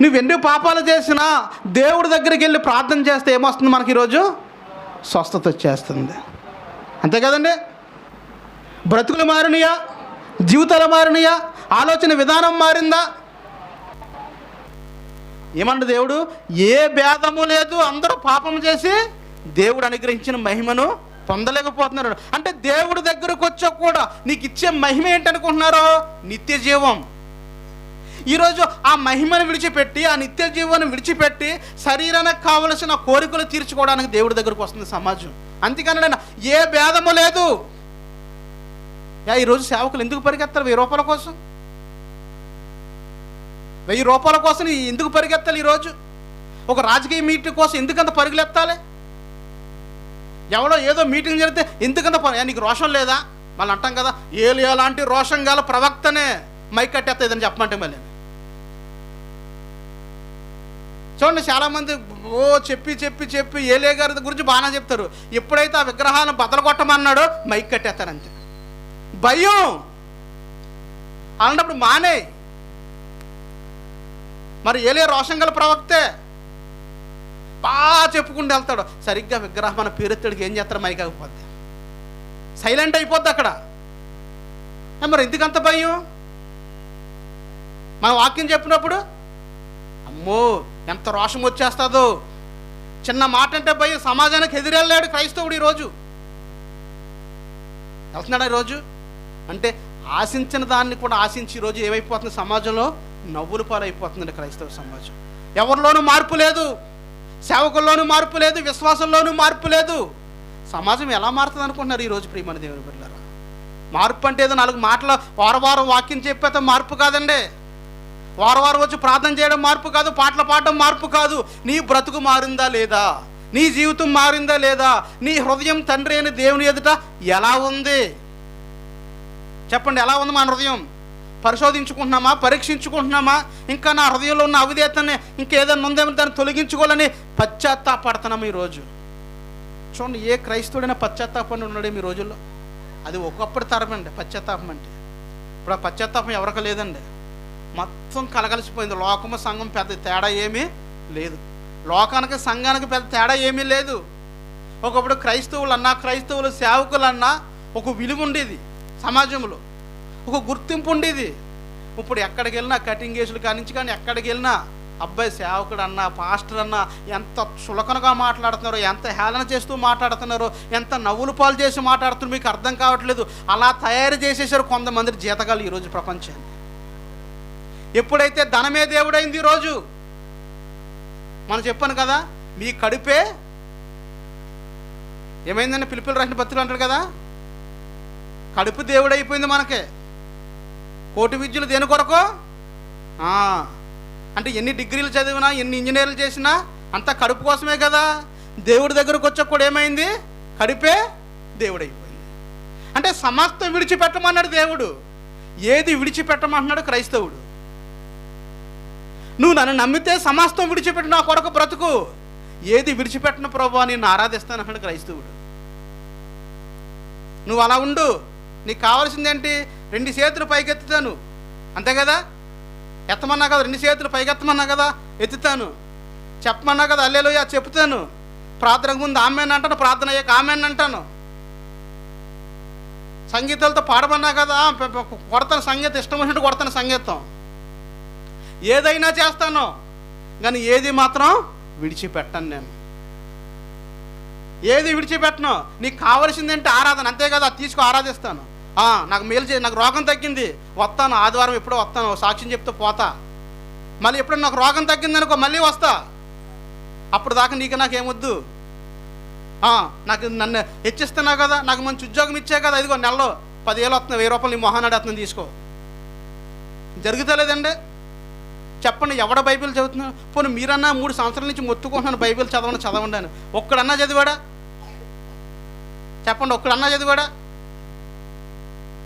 నువ్వెన్ని పాపాలు చేసినా దేవుడి దగ్గరికి వెళ్ళి ప్రార్థన చేస్తే ఏమొస్తుంది మనకి? ఈరోజు స్వస్థత వచ్చేస్తుంది. అంతే కదండి. బ్రతుకులు మారినయా? జీవితాలు మారినయా? ఆలోచన విధానం మారిందా? ఏమన్నా దేవుడు? ఏ భేదము లేదు, అందరూ పాపం చేసి దేవుడు అనుగ్రహించిన మహిమను పొందలేకపోతున్నారు. అంటే దేవుడి దగ్గరకు వచ్చా కూడా నీకు ఇచ్చే మహిమ ఏంటనుకుంటున్నారో? నిత్య జీవం. ఈరోజు ఆ మహిమను విడిచిపెట్టి, ఆ నిత్య జీవాన్ని విడిచిపెట్టి శరీరానికి కావలసిన కోరికలు తీర్చుకోవడానికి దేవుడి దగ్గరకు వస్తుంది సమాజం. అందుకని ఏ భేదము లేదు. ఈరోజు సేవకులు ఎందుకు పరిగెత్తారు? 1000 రూపాయల కోసం, 1000 రూపాయల కోసం ఎందుకు పరిగెత్తాలి? ఈరోజు ఒక రాజకీయ మీటింగ్ కోసం ఎందుకంత పరుగులెత్తాలి? ఎవడో ఏదో మీటింగ్ జరిగితే ఎందుకంత నీకు రోషం లేదా మళ్ళీ అంటాం కదా, ఏలియా లాంటి రోషం గల ప్రవక్తనే మైక్ కట్టేస్తుందని చెప్పమంటే మళ్ళీ చూడండి. చాలామంది చెప్పి చెప్పి చెప్పి ఏలియా గారి గురించి బాగానే చెప్తారు. ఎప్పుడైతే ఆ విగ్రహాలను బద్దలు కొట్టమన్నాడో మైక్ కట్టేస్తారంతే. భయం అలాంటప్పుడు మానే. మరి ఏలియా రోషం గల ప్రవక్తే, బాగా చెప్పుకుంటూ వెళ్తాడు. సరిగ్గా విగ్రహం మన పేరెత్తుడికి ఏం చేస్తాడు, మైక్ అయిపోద్ది, సైలెంట్ అయిపోద్ది అక్కడ. మరి ఎందుకంత భయం? మనం వాక్యం చెప్పినప్పుడు అమ్మో ఎంత రోషం వచ్చేస్తుందో. చిన్న మాట అంటే భయం. సమాజానికి ఎదురెళ్ళాడు క్రైస్తవుడు ఈరోజు. వెళ్తున్నాడు ఈరోజు. అంటే ఆశించిన దాన్ని కూడా ఆశించి ఈరోజు ఏమైపోతుంది, సమాజంలో నవ్వులు పాలైపోతుందండి క్రైస్తవ సమాజం. ఎవరిలోనూ మార్పు లేదు, సేవకుల్లోనూ మార్పు లేదు, విశ్వాసంలోనూ మార్పు లేదు. సమాజం ఎలా మారుతుంది అనుకుంటున్నారు ఈరోజు ప్రియమైన దేవుని బిడ్డలారా? మార్పు అంటే ఏదో 4 మాటలు వారం వాక్యం చెప్పేత మార్పు కాదండి. వారం వచ్చి ప్రార్థన చేయడం మార్పు కాదు, పాటలు పాడడం మార్పు కాదు. నీ బ్రతుకు మారిందా లేదా, నీ జీవితం మారిందా లేదా, నీ హృదయం తండ్రి అయిన దేవుని ఎదుట ఎలా ఉంది చెప్పండి. ఎలా ఉంది మన హృదయం? పరిశోధించుకుంటున్నామా, పరీక్షించుకుంటున్నామా? ఇంకా నా హృదయంలో ఉన్న అవిధేయతని ఇంకేదైనా ఉందేమో దాన్ని తొలగించుకోవాలని పశ్చాత్తాపడుతున్నాము ఈరోజు. చూడండి, ఏ క్రైస్తవుడైనా పశ్చాత్తాపం ఉన్నాడు ఈ రోజుల్లో? అది ఒకప్పుడు తరం అండి పశ్చాత్తాపం అంటే. ఇప్పుడు ఆ పశ్చాత్తాపం ఎవరికి లేదండి. మొత్తం కలగలిసిపోయింది. లోకము సంఘం పెద్ద తేడా ఏమీ లేదు. లోకానికి సంఘానికి పెద్ద తేడా ఏమీ లేదు. ఒకప్పుడు క్రైస్తవులు సేవకులన్నా ఒక విలువ ఉండేది, సమాజంలో ఒక గుర్తింపు ఉండేది. ఇప్పుడు ఎక్కడికి వెళ్ళినా కటింగ్ కేసులు కానించి కానీ ఎక్కడికి వెళ్ళినా అబ్బాయి సేవకుడు అన్నా, పాస్టర్ అన్నా ఎంత చులకనగా మాట్లాడుతున్నారో, ఎంత హేళన చేస్తూ మాట్లాడుతున్నారో, ఎంత నవ్వులు పాలు చేసి మాట్లాడుతున్నారు, మీకు అర్థం కావట్లేదు. అలా తయారు చేసేసారు కొంతమంది జీతగాలు ఈరోజు ప్రపంచాన్ని. ఎప్పుడైతే ధనమే దేవుడైంది ఈరోజు, మనం చెప్పాను కదా, మీ కడుపే ఏమైందని పిలుపులు రాసిన పత్రికలు అంటారు కదా, కడుపు దేవుడైపోయింది మనకే. కోటి విద్యలు దేని కొరకు అంటే ఎన్ని డిగ్రీలు చదివినా, ఎన్ని ఇంజనీర్లు చేసినా అంతా కడుపు కోసమే కదా. దేవుడి దగ్గరకు వచ్చా కూడా ఏమైంది, కడుపే దేవుడైపోయింది. అంటే సమస్తం విడిచిపెట్టమన్నాడు దేవుడు. ఏది విడిచిపెట్టమంటున్నాడు క్రైస్తవుడు? నువ్వు నన్ను నమ్మితే సమస్తం విడిచిపెట్టు, నా కొరకు బ్రతుకు. ఏది విడిచిపెట్టిన ప్రభువా నేను ఆరాధిస్తాను అన్నాడు క్రైస్తవుడు. నువ్వు అలా ఉండు, నీకు కావాల్సిందేంటి? 2 చేతులు పైకెత్తుతాను, అంతే కదా. ఎత్తమన్నా కదా, 2 చేతులు పైకెత్తమన్నా కదా, ఎత్తుతాను. చెప్పమన్నా కదా, హల్లెలూయా చెప్తాను. ప్రార్థనకు ముందు ఆమేన్ అంటాను, ప్రార్థన అయ్యాక ఆమేన్ అంటాను. సంగీతాలతో పాడమన్నా కదా, కొడతాను సంగీతం, ఇష్టం వచ్చినట్టు కొడతాను సంగీతం. ఏదైనా చేస్తాను, కానీ ఏది మాత్రం విడిచిపెట్టను. నేను ఏది విడిచిపెట్టను. నీకు కావాల్సిందేంటి? ఆరాధన, అంతే కదా, తీసుకో ఆరాధిస్తాను. నాకు మేలు చేయి, నాకు రోగం తగ్గింది, వస్తాను, ఆదివారం ఎప్పుడో వస్తాను, సాక్ష్యం చెప్తే పోతా. మళ్ళీ ఎప్పుడైనా నాకు రోగం తగ్గిందనుకో మళ్ళీ వస్తా. అప్పుడు దాకా నాకేమొద్దు. నాకు నన్ను హెచ్చిస్తున్నావు కదా, నాకు మంచి ఉద్యోగం ఇచ్చే కదా, ఇదిగో నెలలో 10,000 వస్తుంది, 1000 రూపాయలు నీ మొహానాడు వస్తుంది, తీసుకో. జరుగుతలేదండి. చెప్పండి, ఎవడ బైబిల్ చదువుతున్నాను? పోనీ మీరన్నా 3 సంవత్సరాల నుంచి మొత్తుకుంటున్నాను బైబిల్ చదవండి అని. ఒక్కడన్నా చదివాడా? చెప్పండి, ఒక్కడన్నా చదివాడా?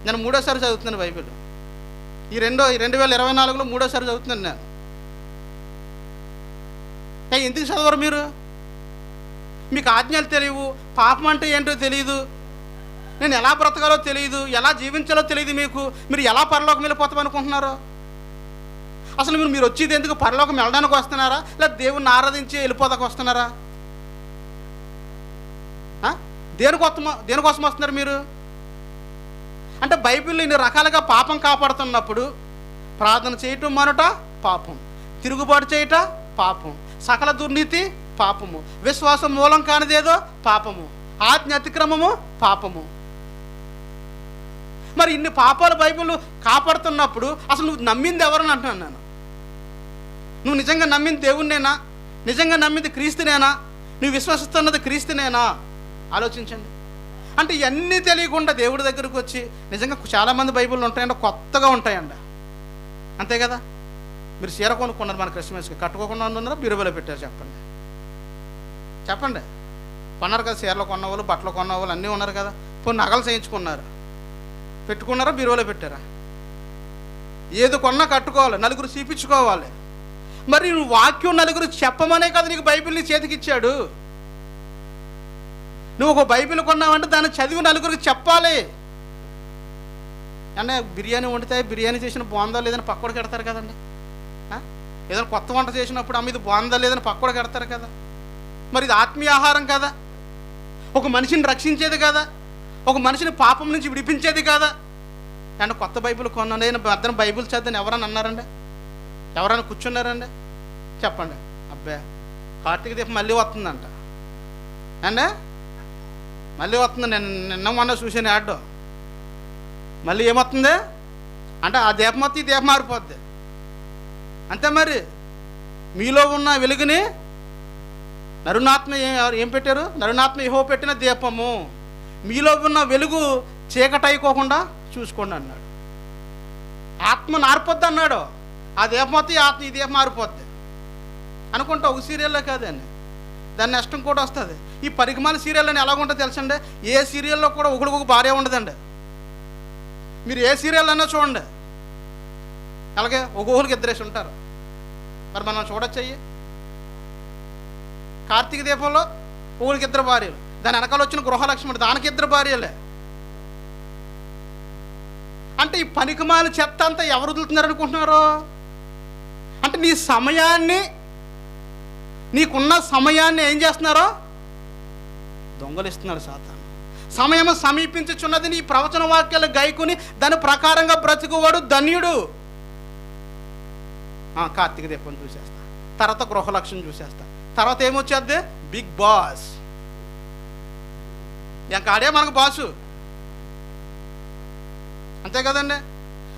నేను 3వ సారి చదువుతున్నాను బైబిల్. ఈ 2024లో 3వ సారి చదువుతున్నాను నేను. ఎందుకు చదవరు మీరు? మీకు ఆజ్ఞలు తెలియవు, పాపం అంటే ఏంటో తెలియదు, నేను ఎలా బ్రతకాలో తెలియదు, ఎలా జీవించాలో తెలియదు. మీరు ఎలా పరలోకం వెళ్ళిపోతాం అనుకుంటున్నారు? అసలు మీరు వచ్చేది ఎందుకు? పరలోకం వెళ్ళడానికి వస్తున్నారా, లేదా దేవుణ్ణి ఆరాధించి వెళ్ళిపోదాక వస్తున్నారా? దేనికోసం వస్తున్నారు మీరు? అంటే బైబిల్లో ఇన్ని రకాలుగా పాపం కాపాడుతున్నప్పుడు ప్రార్థన చేయటం మానుట పాపం, తిరుగుబాటు చేయట పాపం, సకల దుర్నీతి పాపము, విశ్వాసం మూలం కానిదేదో పాపము, ఆజ్ఞ అతిక్రమము పాపము. మరి ఇన్ని పాపాలు బైబిల్ కాపాడుతున్నప్పుడు అసలు నువ్వు నమ్మింది ఎవరని అంటున్నాను నేను. నువ్వు నిజంగా నమ్మింది దేవుణ్ణేనా? నిజంగా నమ్మింది క్రీస్తునేనా? నువ్వు విశ్వసిస్తున్నది క్రీస్తునేనా? ఆలోచించండి. అంటే ఇవన్నీ తెలియకుండా దేవుడి దగ్గరకు వచ్చి, నిజంగా చాలామంది బైబిల్లో ఉంటాయండి, కొత్తగా ఉంటాయండి, అంతే కదా. మీరు చీర కొనుక్కున్నారు మన క్రిస్మస్కి, కట్టుకోకుండా ఉన్నారా, బీరువాలో పెట్టారు? చెప్పండి కొన్నారు కదా, చీరలు కొన్నవాళ్ళు, బట్టలు కొన్నవాళ్ళు అన్నీ ఉన్నారు కదా. పోనీ నగలు చేయించుకున్నారు, పెట్టుకున్నారా, బీరువాలో పెట్టారా? ఏది కొన్నా కట్టుకోవాలి, నలుగురు చూపించుకోవాలి. మరి నువ్వు వాక్యం నలుగురు చెప్పమనే కదా నీకు బైబిల్ నీ చేతికి ఇచ్చాడు. నువ్వు ఒక బైబిల్ కొన్నావంటే దాన్ని చదివి నలుగురికి చెప్పాలి. అంటే బిర్యానీ వండితే బిర్యానీ చేసిన బాగుందా లేదని పక్కడికి పెడతారు కదండి. ఏదైనా కొత్త వంట చేసినప్పుడు అమ్మ ఇది బాగుందా లేదని పక్కడికి పెడతారు కదా. మరి ఇది ఆత్మీయ ఆహారం కదా, ఒక మనిషిని రక్షించేది కదా, ఒక మనిషిని పాపం నుంచి విడిపించేది కదా. అంటే కొత్త బైబిల్ కొన్నాను, నేను అర్థం బైబిల్ చదివాను ఎవరైనా అన్నారండి? ఎవరైనా కూర్చున్నారండి? చెప్పండి. అబ్బే కార్తీక దీపం మళ్ళీ వస్తుందంట అండి, మళ్ళీ వస్తుంది. నేను నిన్న మొన్న చూసాను యాడ్. మళ్ళీ ఏమవుతుంది అంటే ఆ దీపం వస్తే ఈ దీపం మారిపోద్ది అంతే. మరి మీలో ఉన్న వెలుగుని నరునాత్మ ఏం పెట్టారు? నరునాత్మ యెహోవా పెట్టిన దీపము. మీలో ఉన్న వెలుగు చీకటి అయిపోకుండా చూసుకోండి అన్నాడు. ఆత్మ నారిపోద్ది అన్నాడు. ఆ దీపం వస్తే ఈ దీపం మారిపోద్ది అనుకుంటా. ఒక సీరియల్లో కాదండి, దాని నష్టం కూడా వస్తుంది. ఈ పరిగమాల సీరియల్ అని ఎలాగుంటుందో తెలుసండి, ఏ సీరియల్లో కూడా ఒకడికొక భార్య ఉండదండి. మీరు ఏ సీరియల్ అన్నా చూడండి, అలాగే ఒక్కొక్కరికి ఇద్దరేసి ఉంటారు. మరి మనం చూడొచ్చయ్యి. కార్తీక దీపంలో ఒకరికి ఇద్దరు భార్యలు, దాని వెనకాల వచ్చిన గృహలక్ష్మి దానికి ఇద్దరు భార్యలే. అంటే ఈ పనికిమాల చెత్త అంతా ఎవరు వదులుతున్నారు అనుకుంటున్నారు? అంటే నీ సమయాన్ని, నీకున్న సమయాన్ని ఏం చేస్తున్నారో దొంగలిస్తున్నాడు సాతాను. సమయం సమీపించుచున్నది, నీ ప్రవచన వాక్యాలు గైకుని దాని ప్రకారంగా బ్రతుకువాడు ధన్యుడు. కార్తీక దీపం చూసేస్తా, తర్వాత గృహలక్ష్మి చూసేస్తా, తర్వాత ఏమొచ్చేద్ది? Big boss. ఇంకా ఆడే మనకు బాసు అంతే కదండి.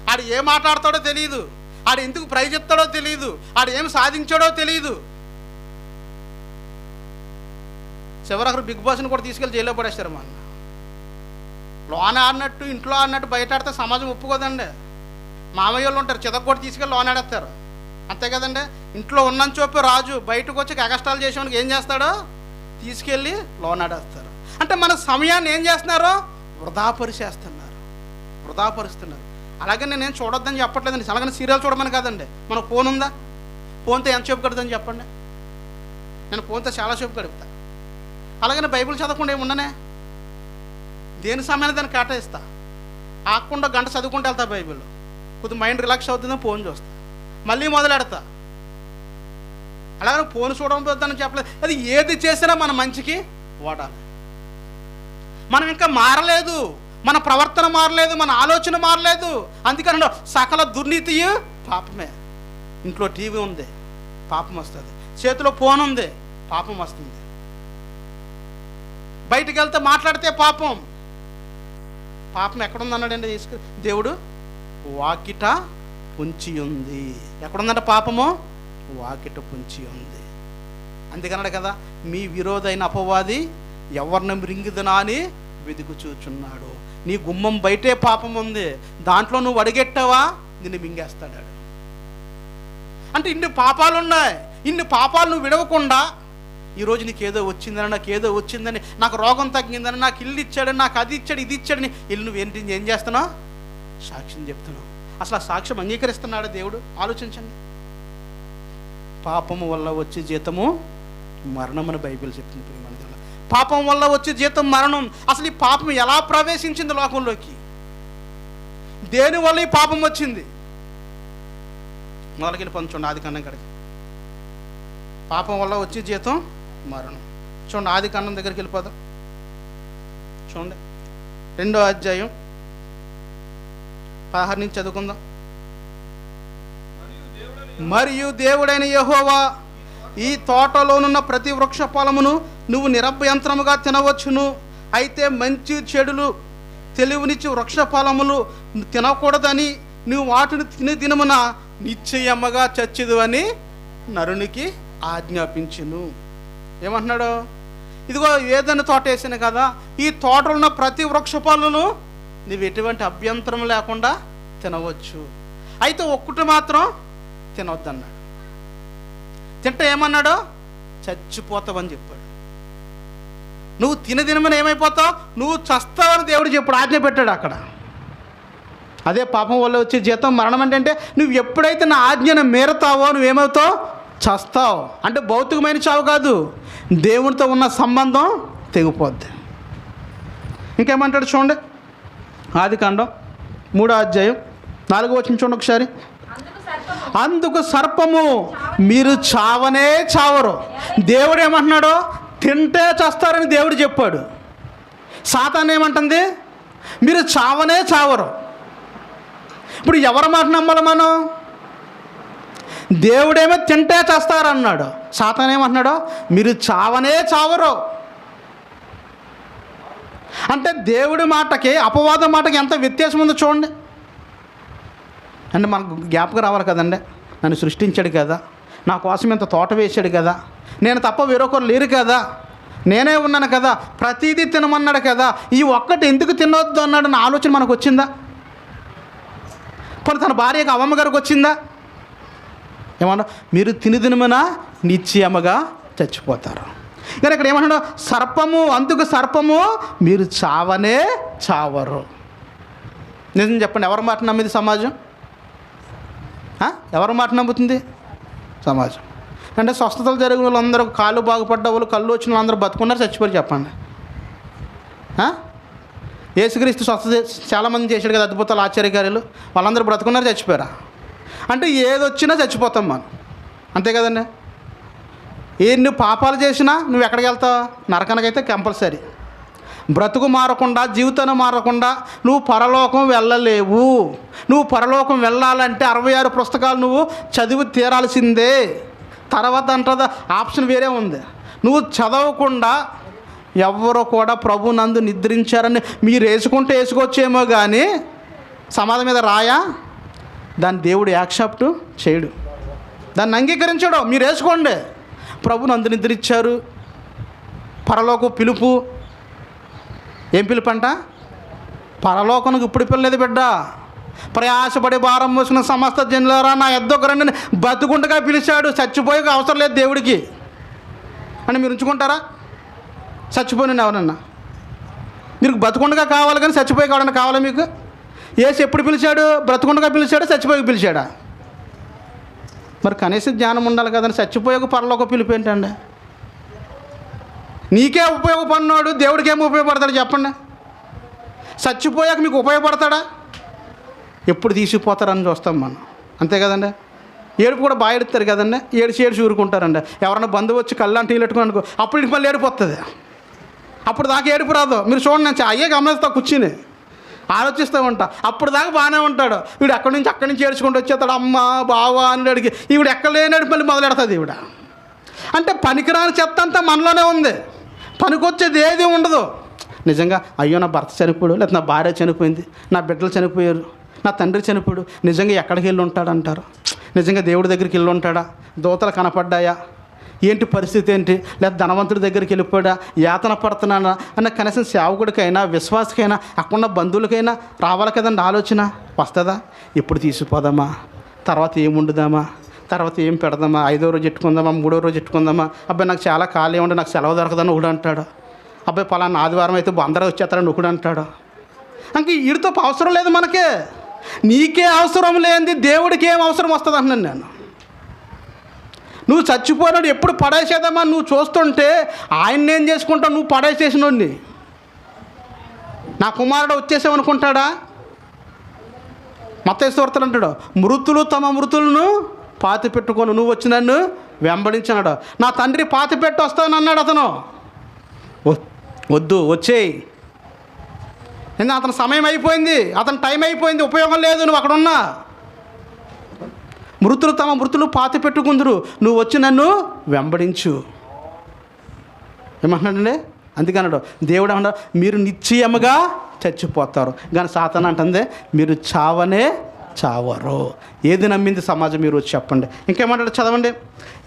ఆడు ఏం మాట్లాడతాడో తెలియదు, ఆడు ఎందుకు ప్రైజ్ ఇస్తాడో తెలియదు, ఆడు ఏం సాధించాడో తెలియదు. చివరికి బిగ్ బాస్ని కూడా తీసుకెళ్ళి జైల్లో పడేస్తారు. మన లోన ఆడినట్టు ఇంట్లో ఆడినట్టు బయట ఆడితే సమాజం ఒప్పుకోదండి. మామయ్య వాళ్ళు ఉంటారు, చితక కూడా తీసుకెళ్ళి లోన ఆడేస్తారు అంతే కదండి. ఇంట్లో ఉన్నని చూపి రాజు బయటకు వచ్చి కష్టాలు చేసేవానికి ఏం చేస్తాడో తీసుకెళ్ళి లోన ఆడేస్తారు. అంటే మన సమయాన్ని ఏం చేస్తున్నారో వృధాపరుస్తున్నారు. అలాగే నేనేం చూడొద్దని చెప్పట్లేదండి. అలాగే సీరియల్ చూడమని కాదండి. మనకు ఫోన్ ఉందా? ఫోన్తో ఎంతసేపు గడుపుతుందని చెప్పండి. నేను ఫోన్తో చాలాసేపు గడుపుతా. అలాగనే బైబిల్ చదవకుండా ఏముండనే, దేని సమయాన్ని దాన్ని కేటాయిస్తా. ఆకుండా గంట చదువుకుంటూ వెళ్తా బైబిల్, కొద్దిగా మైండ్ రిలాక్స్ అవుతుందని ఫోన్ చూస్తా, మళ్ళీ మొదలెడతా. అలాగే ఫోన్ చూడబోద్దని చెప్పలేదు. అది ఏది చేసినా మన మంచికి వాడాలి. మనం ఇంకా మారలేదు, మన ప్రవర్తన మారలేదు, మన ఆలోచన మారలేదు. అందుకని సకల దుర్నీతి పాపమే. ఇంట్లో టీవీ ఉంది, పాపం వస్తుంది. చేతిలో ఫోన్ ఉంది, పాపం వస్తుంది. బయటికి వెళ్తే మాట్లాడితే పాపం. పాపం ఎక్కడుందన్నాడండి దేవుడు? వాకిట పొంచి ఉంది. ఎక్కడుందంట పాపము? వాకిట పొంచి ఉంది. అందుకన్నాడు కదా, మీ విరోధైన అపవాది ఎవరిని మృంగిదనా అని వెతుకు చూచున్నాడు. నీ గుమ్మం బయటే పాపం ఉంది, దాంట్లో నువ్వు అడిగెట్టావా నిన్ను మింగేస్తాడు. అంటే ఇన్ని పాపాలు ఉన్నాయి. ఇన్ని పాపాలు నువ్వు విడవకుండా ఈరోజు నీకు ఏదో వచ్చిందని, నాకు ఏదో వచ్చిందని, నాకు రోగం తగ్గిందని, నాకు ఇల్లు ఇచ్చాడని, నాకు అది ఇచ్చాడు ఇది ఇచ్చాడని ఇల్లు నువ్వేంటి ఏం చేస్తున్నావు? సాక్ష్యం చెప్తున్నావు. అసలు ఆ సాక్ష్యం అంగీకరిస్తున్నాడు దేవుడు? ఆలోచించండి. పాపము వల్ల వచ్చే జీతము మరణం అని బైబిల్ చెప్తుంది. పాపం వల్ల వచ్చే జీతం మరణం. అసలు ఈ పాపం ఎలా ప్రవేశించింది లోకంలోకి? దేనివల్ల ఈ పాపం వచ్చింది? మొదలకెళ్ళి పంచుండి ఆదికాండం కాడికి. పాపం వల్ల వచ్చే జీతం మరణం. చూడండి ఆదికాండం దగ్గరికి వెళ్ళిపోదాం. చూడండి 2వ అధ్యాయం 16 నుంచి చదువుకుందాం. మరియు దేవుడైన యెహోవా, ఈ తోటలోనున్న ప్రతి వృక్ష ఫలమును నువ్వు నిరభ్యంతరముగా తినవచ్చును. అయితే మంచి చెడులు తెలివినిచ్చి వృక్ష ఫలములు తినకూడదని నువ్వు వాటిని తిని దినమున నిశ్చయముగా చచ్చెదు అని నరునికి ఆజ్ఞాపించును. ఏమంటున్నాడు? ఇదిగో ఏదైనా తోట వేసాను కదా, ఈ తోటలో ఉన్న ప్రతి వృక్ష ఫలమును నువ్వు ఎటువంటి అభ్యంతరం లేకుండా తినవచ్చు. అయితే ఒక్కటి మాత్రం తినవద్దన్నాడు. తింటే ఏమన్నాడు? చచ్చిపోతావని చెప్పాడు. నువ్వు తినదినమని ఏమైపోతావు? నువ్వు చస్తావని దేవుడు చెప్పుడు ఆజ్ఞ పెట్టాడు అక్కడ. అదే పాపం వల్ల వచ్చే జీతం మరణం. అంటే నువ్వు ఎప్పుడైతే నా ఆజ్ఞను మీరతావో నువ్వేమవుతావు? చస్తావు. అంటే భౌతికమైన చావు కాదు, దేవునితో ఉన్న సంబంధం తెగిపోద్ది. ఇంకేమంటాడు చూడండి, ఆదికాండం 3:4 చూడండి ఒకసారి. అందుకు సర్పము మీరు చావనే చావరు. దేవుడు ఏమంటున్నాడు? తింటే చస్తారని దేవుడు చెప్పాడు. సాతాను ఏమంటుంది? మీరు చావనే చావరు. ఇప్పుడు ఎవరి మాట నమ్మాలి మనం? దేవుడేమో తింటే చేస్తారన్నాడు, సాతాను ఏమంటున్నాడు? మీరు చావనే చావరు. అంటే దేవుడి మాటకి అపవాదం మాటకి ఎంత వ్యత్యాసం ఉందో చూడండి. అంటే మనకు జ్ఞాపకం రావాలి కదండి, నన్ను సృష్టించాడు కదా, నా కోసం ఇంత తోట వేసాడు కదా, నేను తప్ప వేరొకరు లేరు కదా, నేనే ఉన్నాను కదా, ప్రతిదీ తినమన్నాడు కదా, ఈ ఒక్కటి ఎందుకు తినొద్దు అన్నాడు నా ఆలోచన మనకు వచ్చిందా? పోనీ తన భార్యకు అవ్వమ్మ గారికి వచ్చిందా? ఏమన్నా మీరు తినదినమనా నిశ్చయముగా చచ్చిపోతారు. కానీ ఇక్కడ ఏమన్నాడు? సర్పము, అందుకు సర్పము మీరు చావనే చావరు. నిజం చెప్పండి, ఎవరి మాట నమ్మింది సమాజం? ఎవరి మాట నమ్ముతుంది సమాజం? అంటే స్వస్థతలు జరిగిన వాళ్ళందరూ, కాళ్ళు బాగుపడ్డ వాళ్ళు, కళ్ళు వచ్చిన వాళ్ళందరూ బతుకున్నారు, చచ్చిపోయారు చెప్పండి. యేసుక్రీస్తు స్వస్థత చాలామంది చేశాడు కదా, అద్భుతాలు, ఆశ్చర్యకార్యాలు, వాళ్ళందరూ బ్రతుకున్నారు, చచ్చిపోయారా? అంటే ఏదొచ్చినా చచ్చిపోతాం మనం, అంతే కదండి. ఎన్ని పాపాలు చేసినా నువ్వు ఎక్కడికి వెళ్తావు? నరకానికైతే కంపల్సరీ. బ్రతుకు మారకుండా, జీవితాన్ని మారకుండా నువ్వు పరలోకం వెళ్ళలేవు. నువ్వు పరలోకం వెళ్ళాలంటే 66 పుస్తకాలు నువ్వు చదివి తీరాల్సిందే. తర్వాత అంటదా ఆప్షన్ వేరే ఉంది. నువ్వు చదవకుండా ఎవరు కూడా ప్రభు నందు నిద్రించారని మీరు వేసుకుంటే వేసుకోవచ్చేమో, కానీ సమాధి మీద రాయా దాన్ని దేవుడు యాక్సెప్ట్ చేయడు, దాన్ని అంగీకరించడు. మీరు వేసుకోండి, ప్రభు నందు నిద్రించారు, పరలోక పిలుపు. ఏం పిలుపు అంట? పరలోకానికి ఇప్పుడు పిల్లలేదు బిడ్డ. ప్రయాసపడి భారం మోసుకున్న సమస్త జనులారా నా యొద్దకు రండి బతుకుండగా పిలిచాడు. చచ్చిపోయే అవసరం లేదు దేవుడికి అని మీరు ఉంచుకుంటారా? చచ్చిపోయిన ఎవరన్నా మీరు బతుకుండగా కావాలి, కానీ చచ్చిపోయి కావాలని కావాలా మీకు? యేసు ఎప్పుడు పిలిచాడు? బ్రతుకుండగా పిలిచాడు, చచ్చిపోయి పిలిచాడా? మరి కనీసం జ్ఞానం ఉండాలి కదండి. చచ్చిపోయే పరలోక పిలుపు ఏంటండి? నీకే ఉపయోగపడినాడు, దేవుడికి ఏమో ఉపయోగపడతాడు చెప్పండి? చచ్చిపోయాక మీకు ఉపయోగపడతాడా? ఎప్పుడు తీసుకుపోతారని చూస్తాం మనం, అంతే కదండి. ఏడుపు కూడా బాగా ఎడుతారు కదండి, ఏడిచి ఊరుకుంటారండి. ఎవరన్నా బంధువు వచ్చి కళ్ళంటి నీళ్ళెట్టుకుని అనుకో, అప్పుడు ఇంటికి మళ్ళీ ఏడుపు వస్తుంది. అప్పుడు దాకా ఏడుపు రాదు. మీరు చూడండి, నేను అయ్యే గమనిస్తా, కూర్చుని ఆలోచిస్తూ ఉంటా. అప్పుడు దాకా బాగానే ఉంటాడు, వీడు అక్కడి నుంచి ఏడ్చుకుంటూ వచ్చేస్తాడు, అమ్మ బావా అని అడిగి. ఈవిడ ఎక్కడ లేనాడు మళ్ళీ మొదలెడతాది ఈవిడ. అంటే పనికిరాని చెత్త అంతా మనలోనే ఉంది, పనికొచ్చేది ఏది ఉండదు. నిజంగా అయ్యో నా భర్త చనిపోయాడు, లేకపోతే నా భార్య చనిపోయింది, నా బిడ్డలు చనిపోయారు, నా తండ్రి చనిపోయాడు, నిజంగా ఎక్కడికి వెళ్ళి ఉంటాడు అంటారు. నిజంగా దేవుడి దగ్గరికి వెళ్ళి ఉంటాడా? దూతలు కనపడ్డాయా? ఏంటి పరిస్థితి ఏంటి? లేదా ధనవంతుడి దగ్గరికి వెళ్ళిపోయాడా? యాతన పడుతున్నానా అన్న కనీసం సేవకుడికైనా, విశ్వాసకైనా, అక్కడ బంధువులకైనా రావాలి కదండి ఆలోచన. వస్తుందా? ఎప్పుడు తీసుకుపోదామా, తర్వాత ఏం వండుదామా, తర్వాత ఏం పెడదామా, 5వ రోజు ఎట్టుకుందామా, 3వ రోజు ఎట్టుకుందామా, అబ్బాయి నాకు చాలా ఖాళీ ఉండి నాకు సెలవు దొరకదని ఒకడు అంటాడు. అబ్బాయి పలానా ఆదివారం అయితే అందరూ వచ్చేస్తారని ఒకడు అంటాడు. ఇంక వీడితో అవసరం లేదు మనకే. నీకే అవసరం లేనిది దేవుడికి ఏం అవసరం వస్తుంది అంటున్నాను నేను. నువ్వు చచ్చిపోయినాడు ఎప్పుడు పడేసేదామా నువ్వు చూస్తుంటే ఆయన్ని ఏం చేసుకుంటావు? నువ్వు పడేసేసినోడిని. నా కుమారుడు వచ్చేసామనుకుంటాడా? మత్తయి సువార్తలో అంటాడు, మృతులు తమ మృతులను పాతి పెట్టుకొని నువ్వు వచ్చి నన్ను వెంబడించినాడు. నా తండ్రి పాతి పెట్టి వస్తానని అన్నాడు అతను. వద్దు, వచ్చేయి. ఎందుకంటే అతని సమయం అయిపోయింది, అతని టైం అయిపోయింది, ఉపయోగం లేదు నువ్వు అక్కడ ఉన్నా. మృతులు తమ మృతులు పాతి పెట్టుకుందరు, నువ్వు వచ్చి నన్ను వెంబడించు. ఏమంటున్నాడండి? అందుకన్నాడు దేవుడు ఏమన్నాడు? మీరు నిశ్చయముగా చచ్చిపోతారు. కానీ సాతాను అంటుంది మీరు చావనే చావరు. ఏది నమ్మింది సమాజం? మీరు వచ్చి చెప్పండి. ఇంకేమంటాడు చదవండి.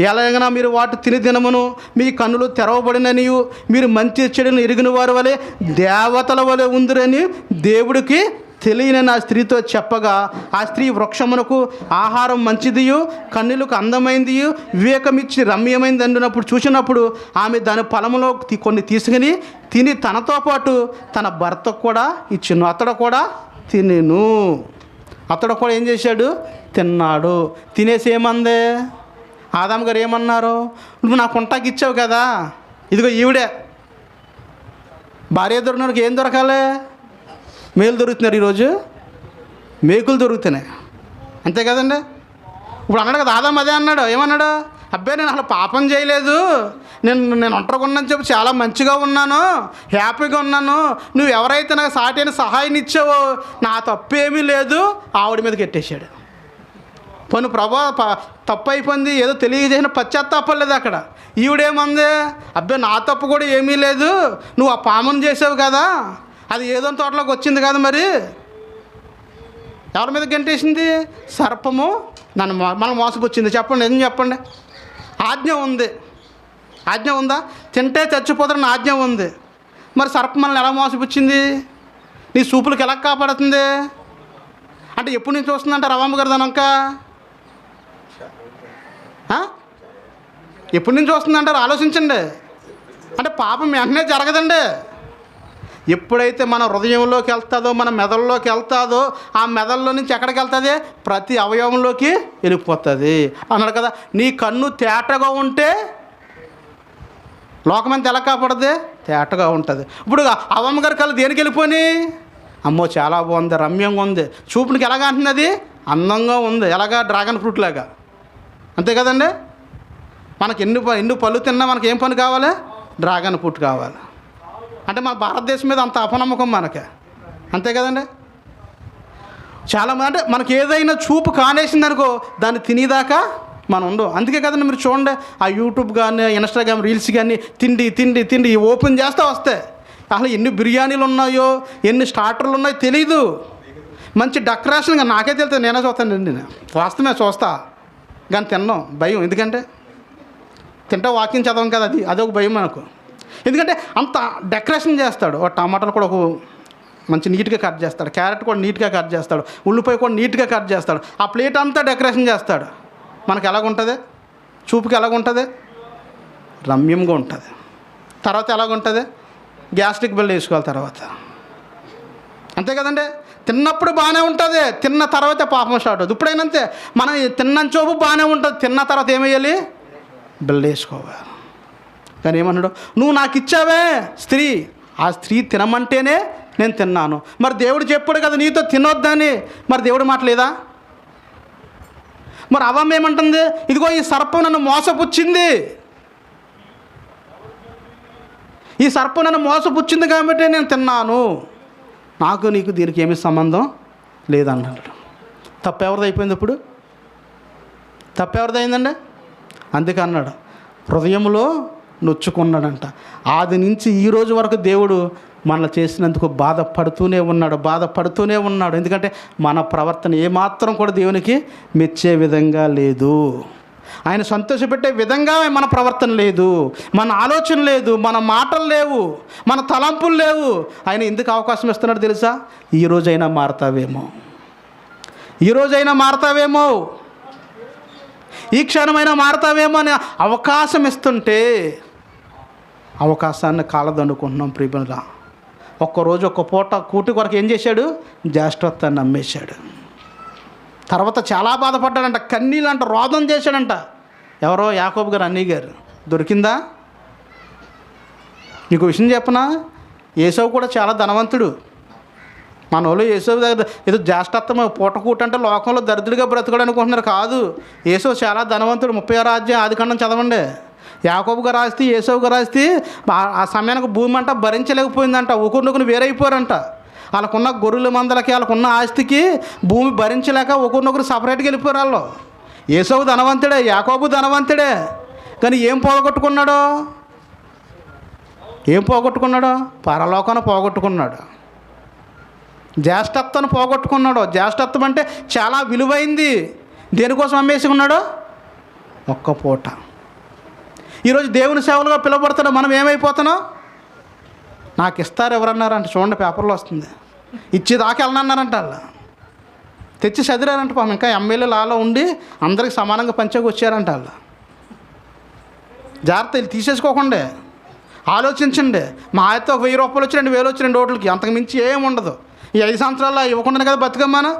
ఎలాగైనా మీరు వాటి తిని దినమును మీ కన్నులు తెరవబడిననియు మీరు మంచి చెడును ఎరిగిన వారి వలె దేవతల వలె ఉందిరని దేవుడికి తెలియని ఆ స్త్రీతో చెప్పగా, ఆ స్త్రీ వృక్షమునకు ఆహారం మంచిదియు కన్నులకు అందమైందియు వివేకమిచ్చి రమ్యమైంది అంటున్నప్పుడు చూసినప్పుడు ఆమె దాని ఫలములో కొన్ని తీసుకుని తిని తనతో పాటు తన భర్తకు కూడా ఇచ్చును. అతడు కూడా తినెను. అతడు కూడా ఏం చేశాడు? తిన్నాడు. తినేసి ఏమందే ఆదాము గారు ఏమన్నారు? నువ్వు నాకు ఉంటాకి ఇచ్చావు కదా, ఇదిగో ఈవిడే. భార్య దొరికినకి ఏం దొరకాలి? మేలు దొరుకుతున్నారు ఈరోజు, మేకులు దొరుకుతున్నాయి, అంతే కదండి. ఇప్పుడు అన్నాడు కదా ఆదాము, అదే అన్నాడు. ఏమన్నాడు? అబ్బాయి నేను అసలు పాపం చేయలేదు, నేను ఒంటరిగా ఉన్నాను చెప్పి చాలా మంచిగా ఉన్నాను, హ్యాపీగా ఉన్నాను. నువ్వు ఎవరైతే నాకు సాటి అయిన సహాయం ఇచ్చావో నా తప్పు ఏమీ లేదు. ఆవిడ మీదకి ఎట్టేశాడు. పని ప్రభా తప్పు అయిపోయింది, ఏదో తెలియజేసిన పశ్చాత్తాపం లేదు అక్కడ. ఈవిడేమంది? అబ్బాయి నా తప్పు కూడా ఏమీ లేదు, నువ్వు ఆ పామును చేసావు కదా, అది ఏదో తోటలోకి వచ్చింది కదా, మరి ఎవరి మీద గంటేసింది? సర్పము మనం మోసపుచ్చింది. చెప్పండి, ఏం చెప్పండి. ఆజ్ఞ ఉంది, ఆజ్ఞ ఉందా? తింటే చచ్చిపోతారని ఆజ్ఞ ఉంది. మరి సర్పం మనల్ని ఎలా మోసపుచ్చింది? నీ సూపులకు ఎలా కాపాడుతుంది అంటే ఎప్పుడు నుంచి వస్తుందంటే రవమ్మ గారు దానంక ఎప్పటి నుంచి వస్తుందంటారు? ఆలోచించండి. అంటే పాపం వెంటనే జరగదండి. ఎప్పుడైతే మన హృదయంలోకి వెళ్తుందో, మన మెదడులోకి వెళ్తుందో, ఆ మెదడులో నుంచి ఎక్కడికి వెళ్తుంది? ప్రతి అవయవంలోకి వెళ్ళిపోతుంది అన్నాడు కదా. నీ కన్ను తేటగా ఉంటే లోకమంతా ఎలా కాపాడుతుంది? తేటగా ఉంటుంది. ఇప్పుడు అవ్వమ్మ గారి కళ్ళు దేనికి వెళ్ళిపోయి? అమ్మో చాలా బాగుంది, రమ్యంగా ఉంది, చూపునికి ఎలాగా అంటుంది? అది అందంగా ఉంది, ఎలాగా? డ్రాగన్ ఫ్రూట్ లాగా, అంతే కదండి. మనకి ఎన్ని పళ్ళు తిన్నా మనకి ఏం పని కావాలి? డ్రాగన్ ఫ్రూట్ కావాలి. అంటే మన భారతదేశం మీద అంత అపనమ్మకం మనకి, అంతే కదండి. చాలామంది అంటే మనకి ఏదైనా చూపు కానేసింది అనుకో, దాన్ని తినేదాకా మనం ఉండవు. అందుకే కదండి మీరు చూడండి, ఆ యూట్యూబ్ కానీ ఇన్స్టాగ్రామ్ రీల్స్ కానీ తిండి తిండి తిండి ఓపెన్ చేస్తే వస్తాయి. అసలు ఎన్ని బిర్యానీలు ఉన్నాయో, ఎన్ని స్టార్టర్లు ఉన్నాయో తెలీదు. మంచి డెకరేషన్గా నాకే తెలుస్తుంది, నేనే చూస్తానండి. వాస్తవమే చూస్తా, కానీ తిన్నాం భయం. ఎందుకంటే తింటే వాకింగ్ చదవం కదా, అదొక భయం మనకు. ఎందుకంటే అంత డెకరేషన్ చేస్తాడు. ఒక టమాటాలు కూడా ఒక మంచి నీట్గా కట్ చేస్తాడు, క్యారెట్ కూడా నీట్గా కట్ చేస్తాడు, ఉల్లిపాయ కూడా నీట్గా కట్ చేస్తాడు. ఆ ప్లేట్ అంతా డెకరేషన్ చేస్తాడు. మనకు ఎలాగుంటుంది? చూపుకి ఎలాగుంటుంది? రమ్యంగా ఉంటుంది. తర్వాత ఎలాగుంటుంది? గ్యాస్ట్రిక్ బిల్ వేసుకోవాలి తర్వాత, అంతే కదండి. తిన్నప్పుడు బాగానే ఉంటుంది, తిన్న తర్వాత పాపం స్టార్ట్ అవుతుంది. ఇప్పుడైనంతే, మనం తిన్న చూపు బాగానే ఉంటుంది, తిన్న తర్వాత ఏమయ్యాలి? బిల్ వేసుకోవాలి. కానీ ఏమన్నాడు? నువ్వు నాకు ఇచ్చావే స్త్రీ, ఆ స్త్రీ తినమంటేనే నేను తిన్నాను. మరి దేవుడు చెప్పాడు కదా నీతో తినొద్దని, మరి దేవుడు మాట లేదా? మరి అవ్వమ్మ ఏమంటుంది? ఇదిగో ఈ సర్పం నన్ను మోసపుచ్చింది, ఈ సర్పం నన్ను మోసపుచ్చింది కాబట్టి నేను తిన్నాను, నాకు నీకు దీనికి ఏమీ సంబంధం లేదన్నాడు. తప్పు ఎవరిది అయిపోయింది? ఇప్పుడు తప్పు ఎవరిదైందండి? అందుకే అన్నాడు హృదయంలో నొచ్చుకున్నాడంట. ఆది నుంచి ఈ రోజు వరకు దేవుడు మనల్ని చేసినందుకు బాధపడుతూనే ఉన్నాడు. ఎందుకంటే మన ప్రవర్తన ఏమాత్రం కూడా దేవునికి మెచ్చే విధంగా లేదు, ఆయన సంతోషపెట్టే విధంగా మన ప్రవర్తన లేదు, మన ఆలోచన లేదు, మన మాటలు లేవు, మన తలంపులు లేవు. ఆయన ఎందుకు అవకాశం ఇస్తున్నాడు తెలుసా? ఈ రోజైనా మారతావేమో, ఈ క్షణమైనా మారతావేమో అని అవకాశం ఇస్తుంటే అవకాశాన్ని కాలదనుకుంటున్నాం ప్రియములా. ఒక్కరోజు ఒక్క పూట కూటి కొరకు ఏం చేశాడు? జ్యేష్ఠత్వాన్ని అమ్మేశాడు. తర్వాత చాలా బాధపడ్డాడంట, కన్నీళ్ళంట, రోదన చేశాడంట. ఎవరో యాకోబు గారు అన్నయ్య గారు. దొరికిందా? నీకు విషయం చెప్పనా, ఏసావు కూడా చాలా ధనవంతుడు. మన వాళ్ళు ఏసావు దగ్గర ఏదో జ్యేష్ఠత్వం పూటకూట అంటే లోకంలో దరిద్రుడిగా బ్రతకడు అనుకుంటున్నారు. కాదు, ఏసావు చాలా ధనవంతుడు. 36వ అధ్యాయం ఆదికాండం చదవండి. యాకోబు గారు ఆస్తి, ఏసావు గారు ఆస్తి ఆ సమయానికి భూమి అంట భరించలేకపోయిందంట. ఒకరినొకరు వేరైపోయారంట. వాళ్ళకున్న గొర్రెల మందలకి, వాళ్ళకున్న ఆస్తికి భూమి భరించలేక ఒకరినొకరు సపరేట్గా వెళ్ళిపోయారు వాళ్ళు. ఏసావు ధనవంతుడే, యాకోబు ధనవంతుడే, కానీ ఏం పోగొట్టుకున్నాడు? పరలోకాన్ని పోగొట్టుకున్నాడు, జ్యేష్ఠత్వాన్ని పోగొట్టుకున్నాడు. జ్యేష్ఠత్వం అంటే చాలా విలువైంది. దేనికోసం అమ్మేసుకున్నాడు? ఒక్క పూట. ఈరోజు దేవుని సేవలుగా పిలువబడుతున్నాం, మనం ఏమైపోతున్నాం? నాకు ఇస్తారు ఎవరన్నారంటే చూడండి, పేపర్లో వస్తుంది. ఇచ్చేదాకా వెళ్ళనన్నారంట వాళ్ళు. తెచ్చి చదిరారంట పాపం. ఇంకా ఎమ్మెల్యే లాలో ఉండి అందరికి సమానంగా పంచకు వచ్చారంట వాళ్ళు. జాగ్రత్త, వీళ్ళు తీసేసుకోకండి, ఆలోచించండి. మా అయితే ఒక 1000 రూపాయలు వచ్చి 2000 వచ్చి 2 ఓట్లకి, అంతకు మించి ఏమి ఉండదు. ఈ 5 సంవత్సరాల్లో ఇవ్వకుండానే కదా బతుకమ్మాను.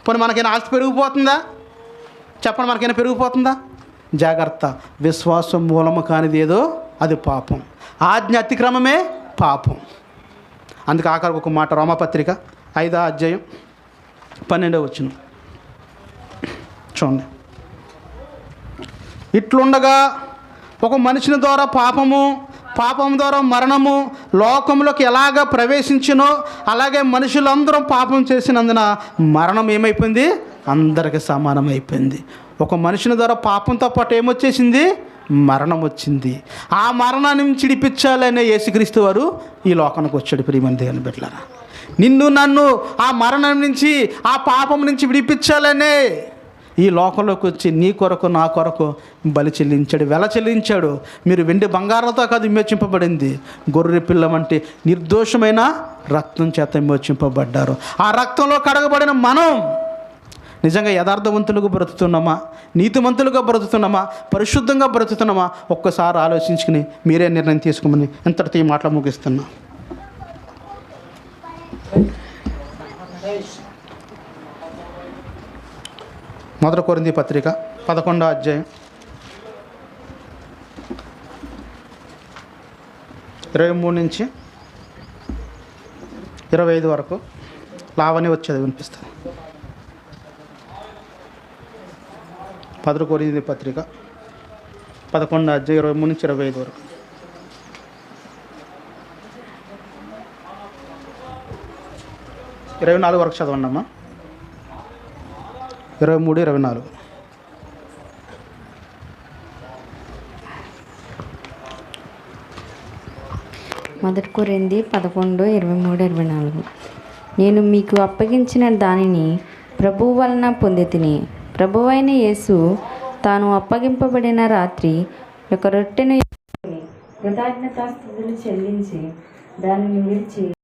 పోనీ మనకైనా ఆస్తి పెరిగిపోతుందా? చెప్పండి, మనకైనా పెరిగిపోతుందా? జాగ్రత్త. విశ్వాసం మూలము కానిది ఏదో అది పాపం. ఆజ్ఞ అతిక్రమమే పాపం. అందుకే ఆఖరికి ఒక మాట, రోమపత్రిక 5వ అధ్యాయం 12వ వచనం చూడండి. ఇట్లుండగా ఒక మనిషిని ద్వారా పాపం ద్వారా మరణము లోకంలోకి ఎలాగ ప్రవేశించినో అలాగే మనుషులందరూ పాపం చేసినందున మరణం ఏమైపోయింది? అందరికి సమానమైపోయింది. ఒక మనిషిని ద్వారా పాపంతో పాటు ఏమొచ్చేసింది? మరణం వచ్చింది. ఆ మరణాన్ని నుంచి విడిపించాలనే యేసుక్రీస్తు వారు ఈ లోకానికి వచ్చాడు. ప్రియమైన దేవుని బిడ్డలారా, నిన్ను నన్ను ఆ మరణం నుంచి, ఆ పాపం నుంచి విడిపించాలనే ఈ లోకంలోకి వచ్చి నీ కొరకు నా కొరకు బలి చెల్లించాడు, వెల చెల్లించాడు. మీరు వెండి బంగారాలతో కాదు విమోచింపబడింది, గొర్రె పిల్ల వంటి నిర్దోషమైన రక్తం చేత విమోచింపబడ్డారు. ఆ రక్తంలో కడగబడిన మనం నిజంగా యథార్థవంతులుగా బ్రతుకుతున్నామా, నీతిమంతులుగా బ్రతుకుతున్నామా, పరిశుద్ధంగా బ్రతుకుతున్నామా? ఒక్కసారి ఆలోచించుకుని మీరే నిర్ణయం తీసుకోమని ఇంతటితో ఈ మాటలు ముగిస్తున్నా. మొదటి కొరింథీ పత్రిక 11వ అధ్యాయం 23 నుంచి 25 వరకు లావణి వచ్చేది వినిపిస్తుంది. 1 కొరింథీ పత్రిక 11వ అధ్యాయం 23 నుంచి 25 వరకు. ఇరవై 24 వరకు చదవండి అమ్మా. 23, 24. మొదటి కొరింథీ 11, 23, 24. నేను మీకు అప్పగించిన దానిని ప్రభువు వలన పొందితిని. ప్రభువైన యేసు తాను అప్పగింపబడిన రాత్రి ఒక రొట్టెను కృతజ్ఞతాస్తుతులు చెల్లించి దానిని విరిచి